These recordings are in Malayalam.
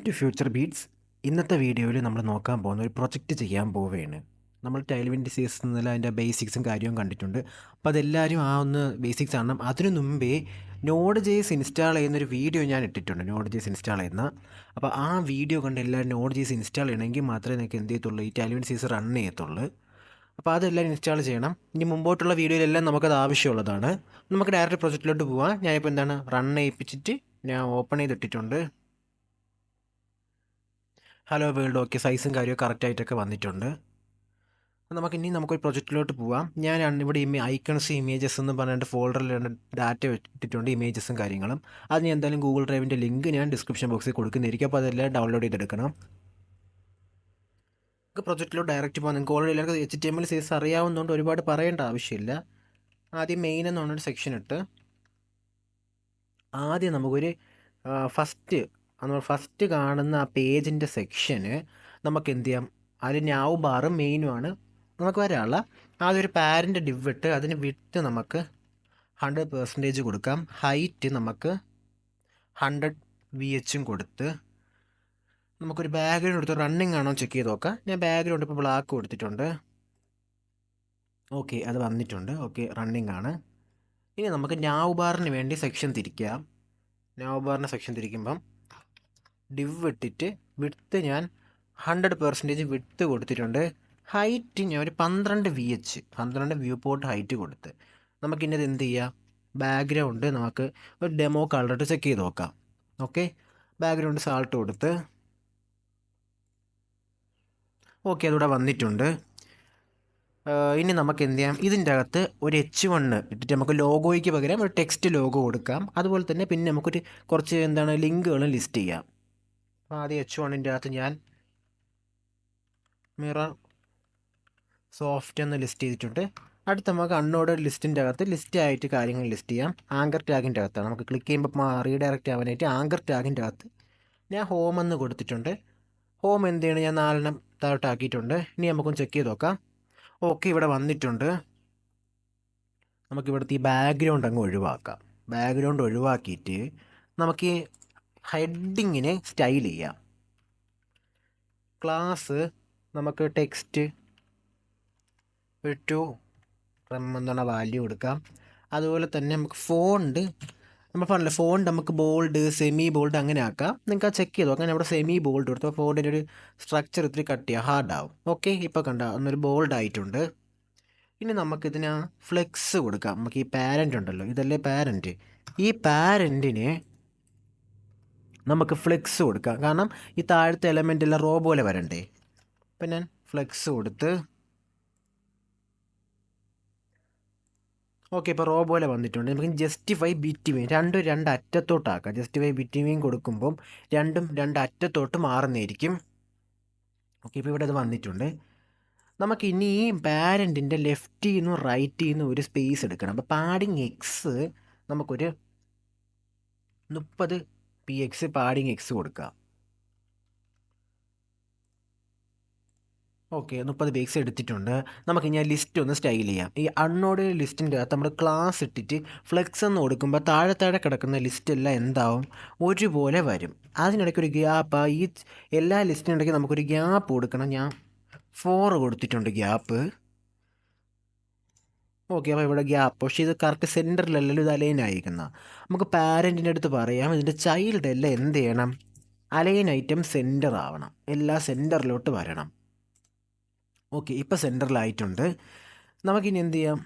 To future beats. ഇന്നത്തെ വീഡിയോയിൽ നമ്മൾ നോക്കാൻ പോകുന്ന ഒരു പ്രൊജക്റ്റ് ചെയ്യാൻ പോവുകയാണ്. നമ്മൾ ടൈൽവിൻ ഡിസീസ് എന്നുള്ള അതിൻ്റെ ബേസിക്സും കാര്യവും കണ്ടിട്ടുണ്ട്. അപ്പോൾ അതെല്ലാവരും ആ ഒന്ന് ബേസിക്സ് കാണണം. അതിനു മുമ്പേ നോഡ് ജേസ് ഇൻസ്റ്റാൾ ചെയ്യുന്നൊരു വീഡിയോ ഞാൻ ഇട്ടിട്ടുണ്ട്, നോഡ് ജേസ് ഇൻസ്റ്റാൾ ചെയ്യുന്ന. അപ്പോൾ ആ വീഡിയോ കണ്ട് എല്ലാവരും നോഡ് ജേസ് ഇൻസ്റ്റാൾ ചെയ്യണമെങ്കിൽ മാത്രമേ നിങ്ങൾക്ക് എന്ത് ചെയ്യത്തുള്ളൂ, ഈ ടൈൽവിൻ ഡിസീസ് റൺ ചെയ്യത്തുള്ളൂ. അപ്പോൾ അതെല്ലാം ഇൻസ്റ്റാൾ ചെയ്യണം. ഇനി മുമ്പോട്ടുള്ള വീഡിയോയിലെല്ലാം നമുക്കത് ആവശ്യമുള്ളതാണ്. നമുക്ക് ഡയറക്റ്റ് പ്രൊജക്റ്റിലോട്ട് പോവാം. ഞാനിപ്പോൾ എന്താണ് റൺ ചെയ്യിപ്പിച്ചിട്ട് ഞാൻ ഓപ്പൺ ചെയ്തിട്ടിട്ടുണ്ട്. ഹലോ വേൾഡ്, ഓക്കെ, സൈസും കാര്യവും കറക്റ്റായിട്ടൊക്കെ വന്നിട്ടുണ്ട്. നമുക്കൊരു പ്രൊജക്റ്റിലോട്ട് പോവാം. ഞാൻ ഇവിടെ ഐക്കൺസ് ഇമേജസ് എന്ന് പറഞ്ഞിട്ട് ഫോൾഡറിൽ ഡാറ്റ ഇട്ടിട്ടുണ്ട്, ഇമേജസും കാര്യങ്ങളും. അതിന് എന്തായാലും ഗൂഗിൾ ഡ്രൈവിൻ്റെ ലിങ്ക് ഞാൻ ഡിസ്ക്രിപ്ഷൻ ബോക്സിൽ കൊടുക്കുന്നതായിരിക്കും. അപ്പോൾ അതെല്ലാം ഡൗൺലോഡ് ചെയ്തെടുക്കണം. നമുക്ക് പ്രൊജക്റ്റിലോട്ട് ഡയറക്റ്റ് പോകാം. നിങ്ങൾക്ക് ഓൾറെഡി എല്ലാവർക്കും HTML CSS അറിയാവുന്നതുകൊണ്ട് ഒരുപാട് പറയേണ്ട ആവശ്യമില്ല. ആദ്യം മെയിൻ എന്ന് പറഞ്ഞൊരു സെക്ഷൻ ഇട്ട് ആദ്യം നമുക്കൊരു ഫസ്റ്റ് കാണുന്ന ആ പേജിൻ്റെ സെക്ഷന് നമുക്ക് എന്ത് ചെയ്യാം, അതിൽ ന്യാവ് ബാറും മെയിനുമാണ് നമുക്ക് വരാനുള്ള. ആദ്യം ഒരു പാരൻ്റ് ഡിവ് ഇട്ട് അതിന് വിട്ട് നമുക്ക് 100% കൊടുക്കാം. ഹൈറ്റ് നമുക്ക് 100 VH കൊടുത്ത് നമുക്കൊരു ബാക്ക്ഗ്രൗണ്ട് കൊടുത്ത് റണ്ണിങ് ആണോ ചെക്ക് ചെയ്ത് നോക്കാം. ഞാൻ ബാക്ക്ഗ്രൗണ്ട് ഇപ്പോൾ ബ്ലാക്ക് കൊടുത്തിട്ടുണ്ട്. ഓക്കെ, അത് വന്നിട്ടുണ്ട്. ഓക്കെ, റണ്ണിങ് ആണ്. ഇനി നമുക്ക് ന്യാവ് ബാറിന് വേണ്ടി സെക്ഷൻ തിരിക്കാം. ന്യാവ് ബാറിന് സെക്ഷൻ തിരിക്കുമ്പം ഡിവ് ഇട്ടിട്ട് വിഡ്ത്ത് ഞാൻ 100% വിഡ്ത്ത് കൊടുത്തിട്ടുണ്ട്. ഹൈറ്റ് ഞാൻ ഒരു 12 വ്യൂ പോർട്ട് ഹൈറ്റ് കൊടുത്ത് നമുക്കിന്നത് എന്ത് ചെയ്യാം, ബാക്ക്ഗ്രൗണ്ട് നമുക്ക് ഒരു ഡെമോ കളറിട്ട് ചെക്ക് ചെയ്ത് നോക്കാം. ഓക്കെ, ബാക്ക്ഗ്രൗണ്ട് സാൾട്ട് കൊടുത്ത് ഓക്കെ, അതിവിടെ വന്നിട്ടുണ്ട്. ഇനി നമുക്ക് എന്ത് ചെയ്യാം, ഇതിൻ്റെ അകത്ത് ഒരു H1 ഇട്ടിട്ട് നമുക്ക് ലോഗോയ്ക്ക് പകരം ഒരു ടെക്സ്റ്റ് ലോഗോ കൊടുക്കാം. അതുപോലെ തന്നെ പിന്നെ നമുക്കൊരു കുറച്ച് ലിങ്കുകളും ലിസ്റ്റ് ചെയ്യാം. അപ്പോൾ ആദ്യം H1ൻ്റെ അകത്ത് ഞാൻ മിറർ സോഫ്റ്റ് എന്ന് ലിസ്റ്റ് ചെയ്തിട്ടുണ്ട്. അടുത്ത് നമുക്ക് അൺഓർഡേഡ് ലിസ്റ്റിൻ്റെ അകത്ത് ലിസ്റ്റ് ആയിട്ട് കാര്യങ്ങൾ ലിസ്റ്റ് ചെയ്യാം. ആങ്കർ ടാഗിൻ്റെ അകത്താണ് നമുക്ക് ക്ലിക്ക് ചെയ്യുമ്പോൾ റീഡയറക്റ്റ് ആവാനായിട്ട് ആങ്കർ ടാഗിൻ്റെ അകത്ത് ഞാൻ ഹോം എന്ന് കൊടുത്തിട്ടുണ്ട്. ഹോം എന്ത് ചെയ്യണം, ഞാൻ 4 താഴോട്ടാക്കിയിട്ടുണ്ട്. ഇനി നമുക്കൊന്ന് ചെക്ക് ചെയ്ത് നോക്കാം. ഓക്കെ, ഇവിടെ വന്നിട്ടുണ്ട്. നമുക്കിവിടുത്തെ ഈ ബാക്ക്ഗ്രൗണ്ട് അങ്ങ് ഒഴിവാക്കാം. ബാക്ക്ഗ്രൗണ്ട് ഒഴിവാക്കിയിട്ട് നമുക്ക് ഈ ഹെഡിങ്ങിനെ സ്റ്റൈൽ ചെയ്യാം. ക്ലാസ് നമുക്ക് ടെക്സ്റ്റ് ഒരു 2 എന്നുള്ള വാല്യൂ കൊടുക്കാം. അതുപോലെ തന്നെ നമുക്ക് ഫോണ്ട് നമ്മൾ പറഞ്ഞില്ല, ഫോണ്ട് നമുക്ക് ബോൾഡ്, സെമി ബോൾഡ് അങ്ങനെ ആക്കാം. നിങ്ങൾക്ക് അത് ചെക്ക് ചെയ്തു നോക്കാം. അവിടെ സെമി ബോൾഡ് കൊടുത്തു ഫോണ്ടിൻ്റെ ഒരു സ്ട്രക്ചർ ഇത്തിരി കട്ട് ചെയ്യുക, ഹാർഡാവും. ഓക്കെ, ഇപ്പോൾ കണ്ട ഒന്നൊരു ബോൾഡ് ആയിട്ടുണ്ട്. ഇനി നമുക്കിതിന് ഫ്ലെക്സ് കൊടുക്കാം. നമുക്ക് ഈ പാരൻ്റ് ഉണ്ടല്ലോ, ഇതല്ലേ പാരൻ്റ്, ഈ പാരൻറ്റിന് നമുക്ക് ഫ്ലെക്സ് കൊടുക്കാം. കാരണം ഈ താഴത്തെ എലമെൻ്റ് എല്ലാം റോ പോലെ വരണ്ടേ. അപ്പം ഞാൻ ഫ്ലെക്സ് കൊടുത്ത് ഓക്കെ, ഇപ്പോൾ റോ പോലെ വന്നിട്ടുണ്ട്. നമുക്ക് ജസ്റ്റിഫൈ ബിറ്റ്വീൻ രണ്ട് അറ്റത്തോട്ടാക്കാം. ജസ്റ്റിഫൈ ബിറ്റ്വീൻ കൊടുക്കുമ്പം രണ്ട് അറ്റത്തോട്ട് മാറുന്നതായിരിക്കും. ഓക്കെ, ഇപ്പോൾ ഇവിടെ അത് വന്നിട്ടുണ്ട്. നമുക്ക് ഇനി ഈ പാരൻറ്റിൻ്റെ ലെഫ്റ്റിൽ നിന്നും റൈറ്റിൽ നിന്നും ഒരു സ്പേസ് എടുക്കണം. അപ്പോൾ പാഡിങ് എക്സ് നമുക്കൊരു 30 px പാഡിങ് എക്സ് കൊടുക്കാം. ഓക്കെ, 30 px എടുത്തിട്ടുണ്ട്. നമുക്ക് ഇനി ലിസ്റ്റ് ഒന്ന് സ്റ്റൈൽ ചെയ്യാം. ഈ അൺഓർഡേഡ് ലിസ്റ്റിൻ്റെ അകത്ത് നമ്മൾ ക്ലാസ് ഇട്ടിട്ട് ഫ്ലെക്സ് എന്ന് കൊടുക്കുമ്പോൾ താഴെ കിടക്കുന്ന ലിസ്റ്റെല്ലാം എന്താവും, ഒരുപോലെ വരും. അതിനിടയ്ക്ക് ഒരു ഗ്യാപ്പ്, ഈ എല്ലാ ലിസ്റ്റിനിടയ്ക്ക് നമുക്കൊരു ഗ്യാപ്പ് കൊടുക്കണം. ഞാൻ 4 കൊടുത്തിട്ടുണ്ട് ഗ്യാപ്പ്. ഓക്കെ, അപ്പോൾ ഇവിടെ ഗ്യാപ്പ്, പക്ഷേ ഇത് കറക്റ്റ് സെൻറ്ററിലല്ലല്ലോ ഇത് അലൈൻ ആയിരിക്കുന്നത്. നമുക്ക് പാരൻറ്റിൻ്റെ അടുത്ത് പറയാം, ഇതിൻ്റെ ചൈൽഡ് എല്ലാം എന്ത് ചെയ്യണം, അലൈൻ ഐറ്റം സെൻറ്റർ ആവണം, എല്ലാ സെൻറ്ററിലോട്ട് വരണം. ഓക്കെ, ഇപ്പോൾ സെൻറ്ററിലായിട്ടുണ്ട്. നമുക്കിനി എന്ത് ചെയ്യാം,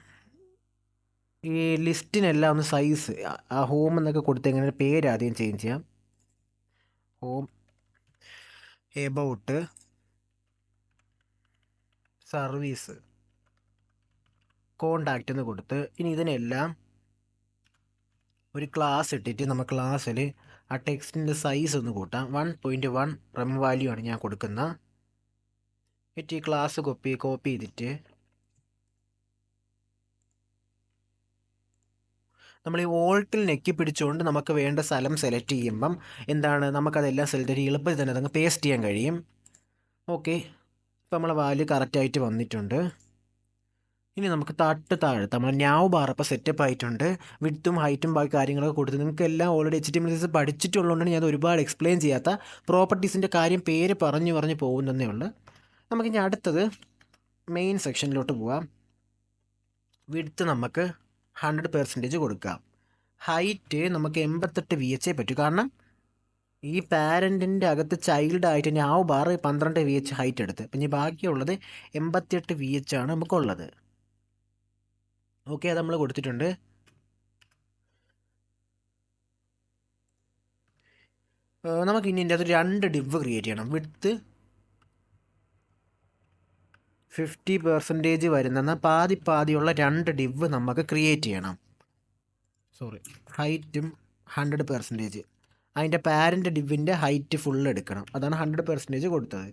ഈ ലിസ്റ്റിനെല്ലാം ഒന്ന് സൈസ് ആ ഹോം എന്നൊക്കെ കൊടുത്ത് എങ്ങനെ പേര് ആദ്യം ചേഞ്ച് ചെയ്യാം. ഹോം എബൌട്ട് സർവീസ് കോണ്ടാക്റ്റ് എന്ന് കൊടുത്ത് ഇനി ഇതിനെല്ലാം ഒരു ക്ലാസ് ഇട്ടിട്ട് നമ്മൾ ക്ലാസ്സിൽ ആ ടെക്സ്റ്റിൻ്റെ സൈസ് ഒന്ന് കൂട്ടാം. 1.1 റം വാല്യൂ ആണ് ഞാൻ കൊടുക്കുന്നത്. എന്നിട്ട് ഈ ക്ലാസ് കോപ്പി ചെയ്തിട്ട് നമ്മൾ ഈ ഓൾട്ടിൽ നെക്കി പിടിച്ചുകൊണ്ട് നമുക്ക് വേണ്ട സ്ഥലം സെലക്ട് ചെയ്യുമ്പം എന്താണ്, നമുക്കതെല്ലാം സെലക്ട് ചെയ്ത് എളുപ്പത്തിൽ തന്നെ അതങ്ങ് പേസ്റ്റ് ചെയ്യാൻ കഴിയും. ഓക്കെ, ഇപ്പോൾ നമ്മളെ വാല്യൂ കറക്റ്റായിട്ട് വന്നിട്ടുണ്ട്. ഇനി നമുക്ക് താഴത്തെ നമ്മൾ ന്യാവ് ബാർ അപ്പോൾ സെറ്റപ്പ് ആയിട്ടുണ്ട്. വിഡ്ത്തും ഹൈറ്റും ബാക്കി കാര്യങ്ങളൊക്കെ കൊടുത്ത് നിങ്ങൾക്ക് എല്ലാം ഓൾറെഡി HTML പഠിച്ചിട്ടുള്ളതുകൊണ്ടാണ് ഞാൻ ഒരുപാട് എക്സ്പ്ലെയിൻ ചെയ്യാത്ത പ്രോപ്പർട്ടീസിൻ്റെ കാര്യം പേര് പറഞ്ഞു പോകുന്നതേ ഉള്ളൂ. നമുക്കിനി അടുത്തത് മെയിൻ സെക്ഷനിലോട്ട് പോവാം. വിഡ്ത്ത് നമുക്ക് 100% കൊടുക്കാം. ഹൈറ്റ് നമുക്ക് 88 VH പറ്റും. കാരണം ഈ പാരൻറ്റിൻ്റെ അകത്ത് ചൈൽഡായിട്ട് ന്യാവ് ബാർ 12 VH ഹൈറ്റ് എടുത്ത്. അപ്പം ഇനി ബാക്കിയുള്ളത് 88 VH ആണ് നമുക്കുള്ളത്. ഓക്കെ, അത് നമ്മൾ കൊടുത്തിട്ടുണ്ട്. നമുക്ക് ഇനി ഇതിൻ്റെ അത് 2 ഡിവ് ക്രിയേറ്റ് ചെയ്യണം. വിഡ്ത്ത് 50% വരുന്ന പാതിയുള്ള 2 ഡിവ് നമുക്ക് ക്രിയേറ്റ് ചെയ്യണം. ഹൈറ്റും 100%. അതിൻ്റെ പാരൻ്റ് ഡിവിൻ്റെ ഹൈറ്റ് ഫുൾ എടുക്കണം. അതാണ് 100% കൊടുത്തത്.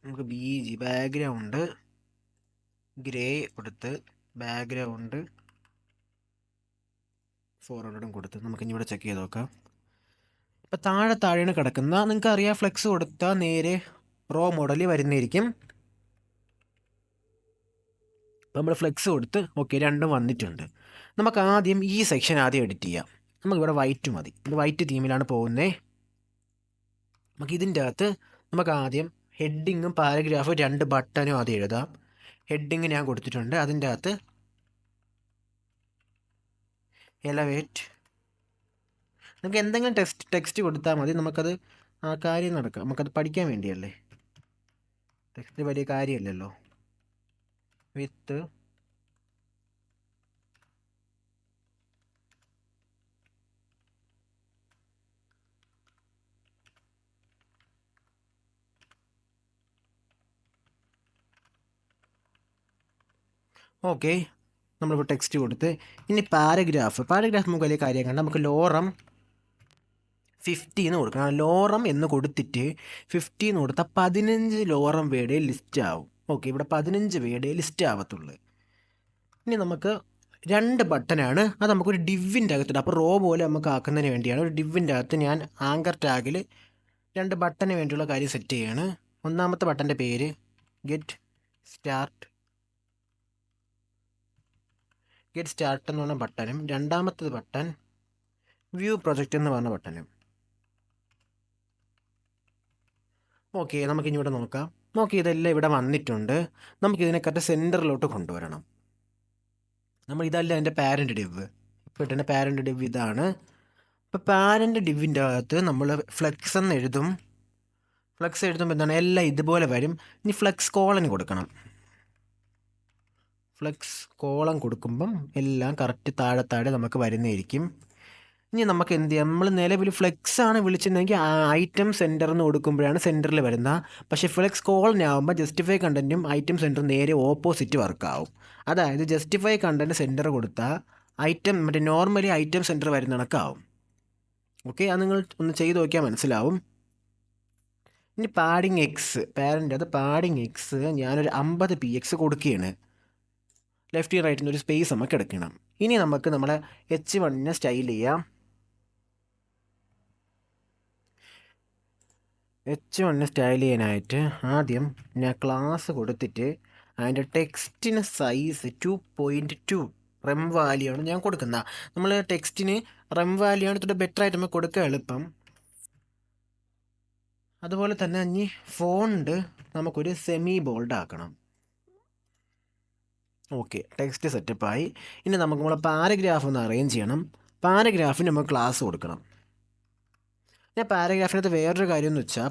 നമുക്ക് ബാക്ക്ഗ്രൗണ്ട് ഗ്രേ കൊടുത്ത് ബാക്ക്ഗ്രൗണ്ട് 400 കൊടുത്ത് നമുക്കിനി ഇവിടെ ചെക്ക് ചെയ്ത് നോക്കാം. ഇപ്പം താഴെയാണ് കിടക്കുന്ന. നിങ്ങൾക്കറിയാം ഫ്ലെക്സ് കൊടുത്താൽ നേരെ റോ മോഡൽ വരുന്നതായിരിക്കും. അപ്പോൾ നമ്മൾ ഫ്ലെക്സ് കൊടുത്ത് ഓക്കെ, രണ്ടും വന്നിട്ടുണ്ട്. നമുക്ക് ആദ്യം ഈ സെക്ഷൻ എഡിറ്റ് ചെയ്യാം. നമുക്കിവിടെ വൈറ്റ് മതി. ഇത് വൈറ്റ് തീമിലാണ് പോകുന്നത്. നമുക്ക് ഇതിൻ്റെ അകത്ത് നമുക്ക് ആദ്യം ഹെഡിങ്ങും പാരഗ്രാഫും 2 ബട്ടനും ആദ്യം എഴുതാം. ഹെഡിങ് ഞാൻ കൊടുത്തിട്ടുണ്ട്. അതിൻ്റെ അകത്ത് എലവേറ്റ് നമുക്ക് എന്തെങ്കിലും ടെക്സ്റ്റ് കൊടുത്താൽ മതി. നമുക്കത് ആ കാര്യം നടക്കാം. നമുക്കത് പഠിക്കാൻ വേണ്ടിയല്ലേ. ടെക്സ്റ്റ് വലിയ കാര്യമല്ലല്ലോ. വിത്ത് ഓക്കെ, നമ്മളിപ്പോൾ ടെക്സ്റ്റ് കൊടുത്ത് ഇനി പാരഗ്രാഫ് നമുക്ക് വലിയ കാര്യം കണ്ട നമുക്ക് ലോറം 50 എന്ന് കൊടുക്കണം. ലോറം എന്ന് കൊടുത്തിട്ട് 50 എന്ന് കൊടുത്താൽ 15 ലോറം വേർഡേ ലിസ്റ്റ് ആവും. ഓക്കെ, ഇവിടെ 15 വേർഡേ ലിസ്റ്റ് ആവത്തുള്ളൂ. ഇനി നമുക്ക് 2 ബട്ടനാണ്. അത് നമുക്കൊരു ഡിവിൻ്റെ അകത്തിട്ട് അപ്പോൾ റോ പോലെ നമുക്ക് ആക്കുന്നതിന് വേണ്ടിയാണ്. ഒരു ഡിവിൻ്റെ അകത്ത് ഞാൻ ആങ്കർ ടാഗിൽ 2 ബട്ടന് വേണ്ടിയുള്ള കാര്യം സെറ്റ് ചെയ്യാണ്. ഒന്നാമത്തെ ബട്ടൻ്റെ പേര് ഗെറ്റ് സ്റ്റാർട്ട് എന്ന് പറഞ്ഞ ബട്ടനും രണ്ടാമത്തത് ബട്ടൺ വ്യൂ പ്രൊജക്റ്റ് എന്ന് പറഞ്ഞ ബട്ടനും. ഓക്കെ, നമുക്കിനി ഇവിടെ നോക്കാം. ഇതെല്ലാം ഇവിടെ വന്നിട്ടുണ്ട്. നമുക്കിതിനെ കറക്റ്റ് സെൻറ്ററിലോട്ട് കൊണ്ടുവരണം. ഇതല്ല എൻ്റെ പാരൻ്റ് ഡിവ്. ഇപ്പോൾ ഇട്ട പാരൻ്റ് ഡിവ് ഇതാണ്. ഇപ്പോൾ പാരൻ്റ് ഡിവിൻ്റെ അകത്ത് നമ്മൾ ഫ്ലെക്സ് എന്ന് എഴുതും. ഫ്ലെക്സ് എഴുതുമ്പോൾ എന്താണ്, എല്ലാം ഇതുപോലെ വരും. ഇനി ഫ്ലെക്സ് കോളൻ കൊടുക്കണം. ഫ്ലെക്സ് കോളം കൊടുക്കുമ്പം എല്ലാം കറക്റ്റ് താഴെ നമുക്ക് വരുന്നതായിരിക്കും. ഇനി നമുക്ക് എന്ത് ചെയ്യാം, നമ്മൾ നിലവിൽ ഫ്ലെക്സ് ആണ് വിളിച്ചിട്ടുണ്ടെങ്കിൽ ഐറ്റം സെൻറ്റർ എന്ന് കൊടുക്കുമ്പോഴാണ് സെൻറ്ററിൽ വരുന്നത്. പക്ഷേ ഫ്ലെക്സ് കോളനാകുമ്പോൾ ജസ്റ്റിഫൈ കണ്ടൻറ്റും ഐറ്റം സെൻറ്ററും നേരെ ഓപ്പോസിറ്റ് വർക്കാവും. അതായത് ജസ്റ്റിഫൈ കണ്ടൻറ്റ് സെൻറ്റർ കൊടുത്താൽ നോർമലി ഐറ്റം സെൻറ്റർ വരുന്ന കണക്കാവും. ഓക്കെ, അത് നിങ്ങൾ ഒന്ന് ചെയ്ത് നോക്കിയാൽ മനസ്സിലാവും. ഇനി പാഡിങ് എക്സ് പാരൻ്റ് അത് പാഡിങ് എക്സ് ഞാനൊരു 50 px കൊടുക്കുകയാണ്. ലെഫ്റ്റ് റൈറ്റിന് ഒരു സ്പേസ് നമുക്ക് എടുക്കണം. ഇനി നമുക്ക് നമ്മളെ H1 സ്റ്റൈൽ ചെയ്യാം. H1 സ്റ്റൈൽ ചെയ്യാനായിട്ട് ആദ്യം ഞാൻ ക്ലാസ് കൊടുത്തിട്ട് അതിൻ്റെ ടെക്സ്റ്റിന് സൈസ് 2.2 റെം വാല്യൂ ആണ് ഞാൻ കൊടുക്കുന്നത്. നമ്മൾ ടെക്സ്റ്റിന് റെം വാല്യൂ ആണ് ഇത്തിരി ബെറ്റർ ആയിട്ട് നമുക്ക് കൊടുക്കുക എളുപ്പം. അതുപോലെ തന്നെ ഇനി ഫോണ്ട് നമുക്കൊരു സെമി ബോൾഡ് ആക്കണം. ഓക്കെ, ടെക്സ്റ്റ് സെറ്റപ്പായി. ഇനി നമുക്ക് നമ്മളെ പാരഗ്രാഫ് ഒന്ന് അറേഞ്ച് ചെയ്യണം. പാരഗ്രാഫിന് നമുക്ക് ക്ലാസ് കൊടുക്കണം. ഞാൻ പാരഗ്രാഫിനകത്ത് വേറൊരു കാര്യം എന്ന് വെച്ചാൽ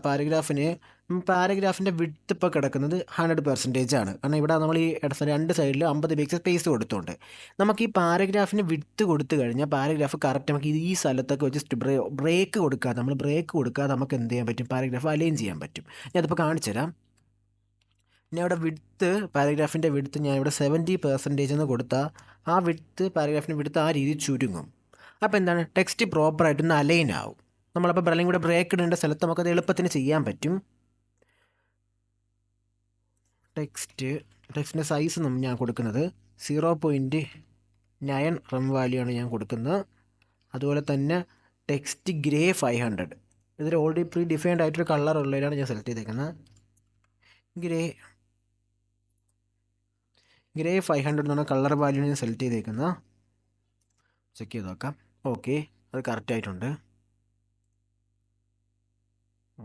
പാരഗ്രാഫിൻ്റെ വിഡ്ത്ത് ഇപ്പോൾ കിടക്കുന്നത് 100% ആണ്. കാരണം ഇവിടെ നമ്മൾ ഈ 2 സൈഡിൽ 50 px സ്പേസ് കൊടുത്തുകൊണ്ട് നമുക്ക് ഈ പാരഗ്രാഫിന് വിഡ്ത്ത് കൊടുത്തു കഴിഞ്ഞാൽ പാരഗ്രാഫ് കറക്റ്റ് നമുക്ക് ഈ സ്ഥലത്തൊക്കെ വെച്ച് ബ്രേക്ക് കൊടുക്കാതെ നമുക്ക് എന്ത് ചെയ്യാൻ പറ്റും, പാരഗ്രാഫ് അലൈൻ ചെയ്യാൻ പറ്റും. ഞാനതിപ്പോൾ കാണിച്ചു തരാം. ഞാൻ ഇവിടെ പാരഗ്രാഫിൻ്റെ വിഡ്ത്ത് ഞാൻ ഇവിടെ 70% എന്ന് കൊടുത്താൽ ആ പാരഗ്രാഫിൻ്റെ വിഡ്ത്ത് ആ രീതിയിൽ ചുരുങ്ങും. അപ്പോൾ എന്താണ്, ടെക്സ്റ്റ് പ്രോപ്പറായിട്ടൊന്ന് അലൈൻ ആവും. നമ്മളപ്പോൾ അല്ലെങ്കിൽ കൂടെ ബ്രേക്ക് ഇടേണ്ട സ്ഥലത്ത് നമുക്കത് എളുപ്പത്തിന് ചെയ്യാൻ പറ്റും. ടെക്സ്റ്റിൻ്റെ സൈസ് ഞാൻ കൊടുക്കുന്നത് 0.9 റെം വാല്യൂ ആണ് ഞാൻ കൊടുക്കുന്നത്. അതുപോലെ തന്നെ ടെക്സ്റ്റ് ഗ്രേ 500. ഇതിൽ ഓൾറെഡി പ്രീ ഡിഫൈൻഡ് ആയിട്ടൊരു കളർ ഉള്ളതിലാണ് ഞാൻ സെലക്ട് ചെയ്തേക്കുന്നത്. ഗ്രേ 500 എന്ന് പറഞ്ഞ കളർ വാല്യൂ ഞാൻ സെലക്ട് ചെയ്തേക്കുന്ന. ചെക്ക് ചെയ്ത് നോക്കാം. ഓക്കെ, അത് കറക്റ്റായിട്ടുണ്ട്.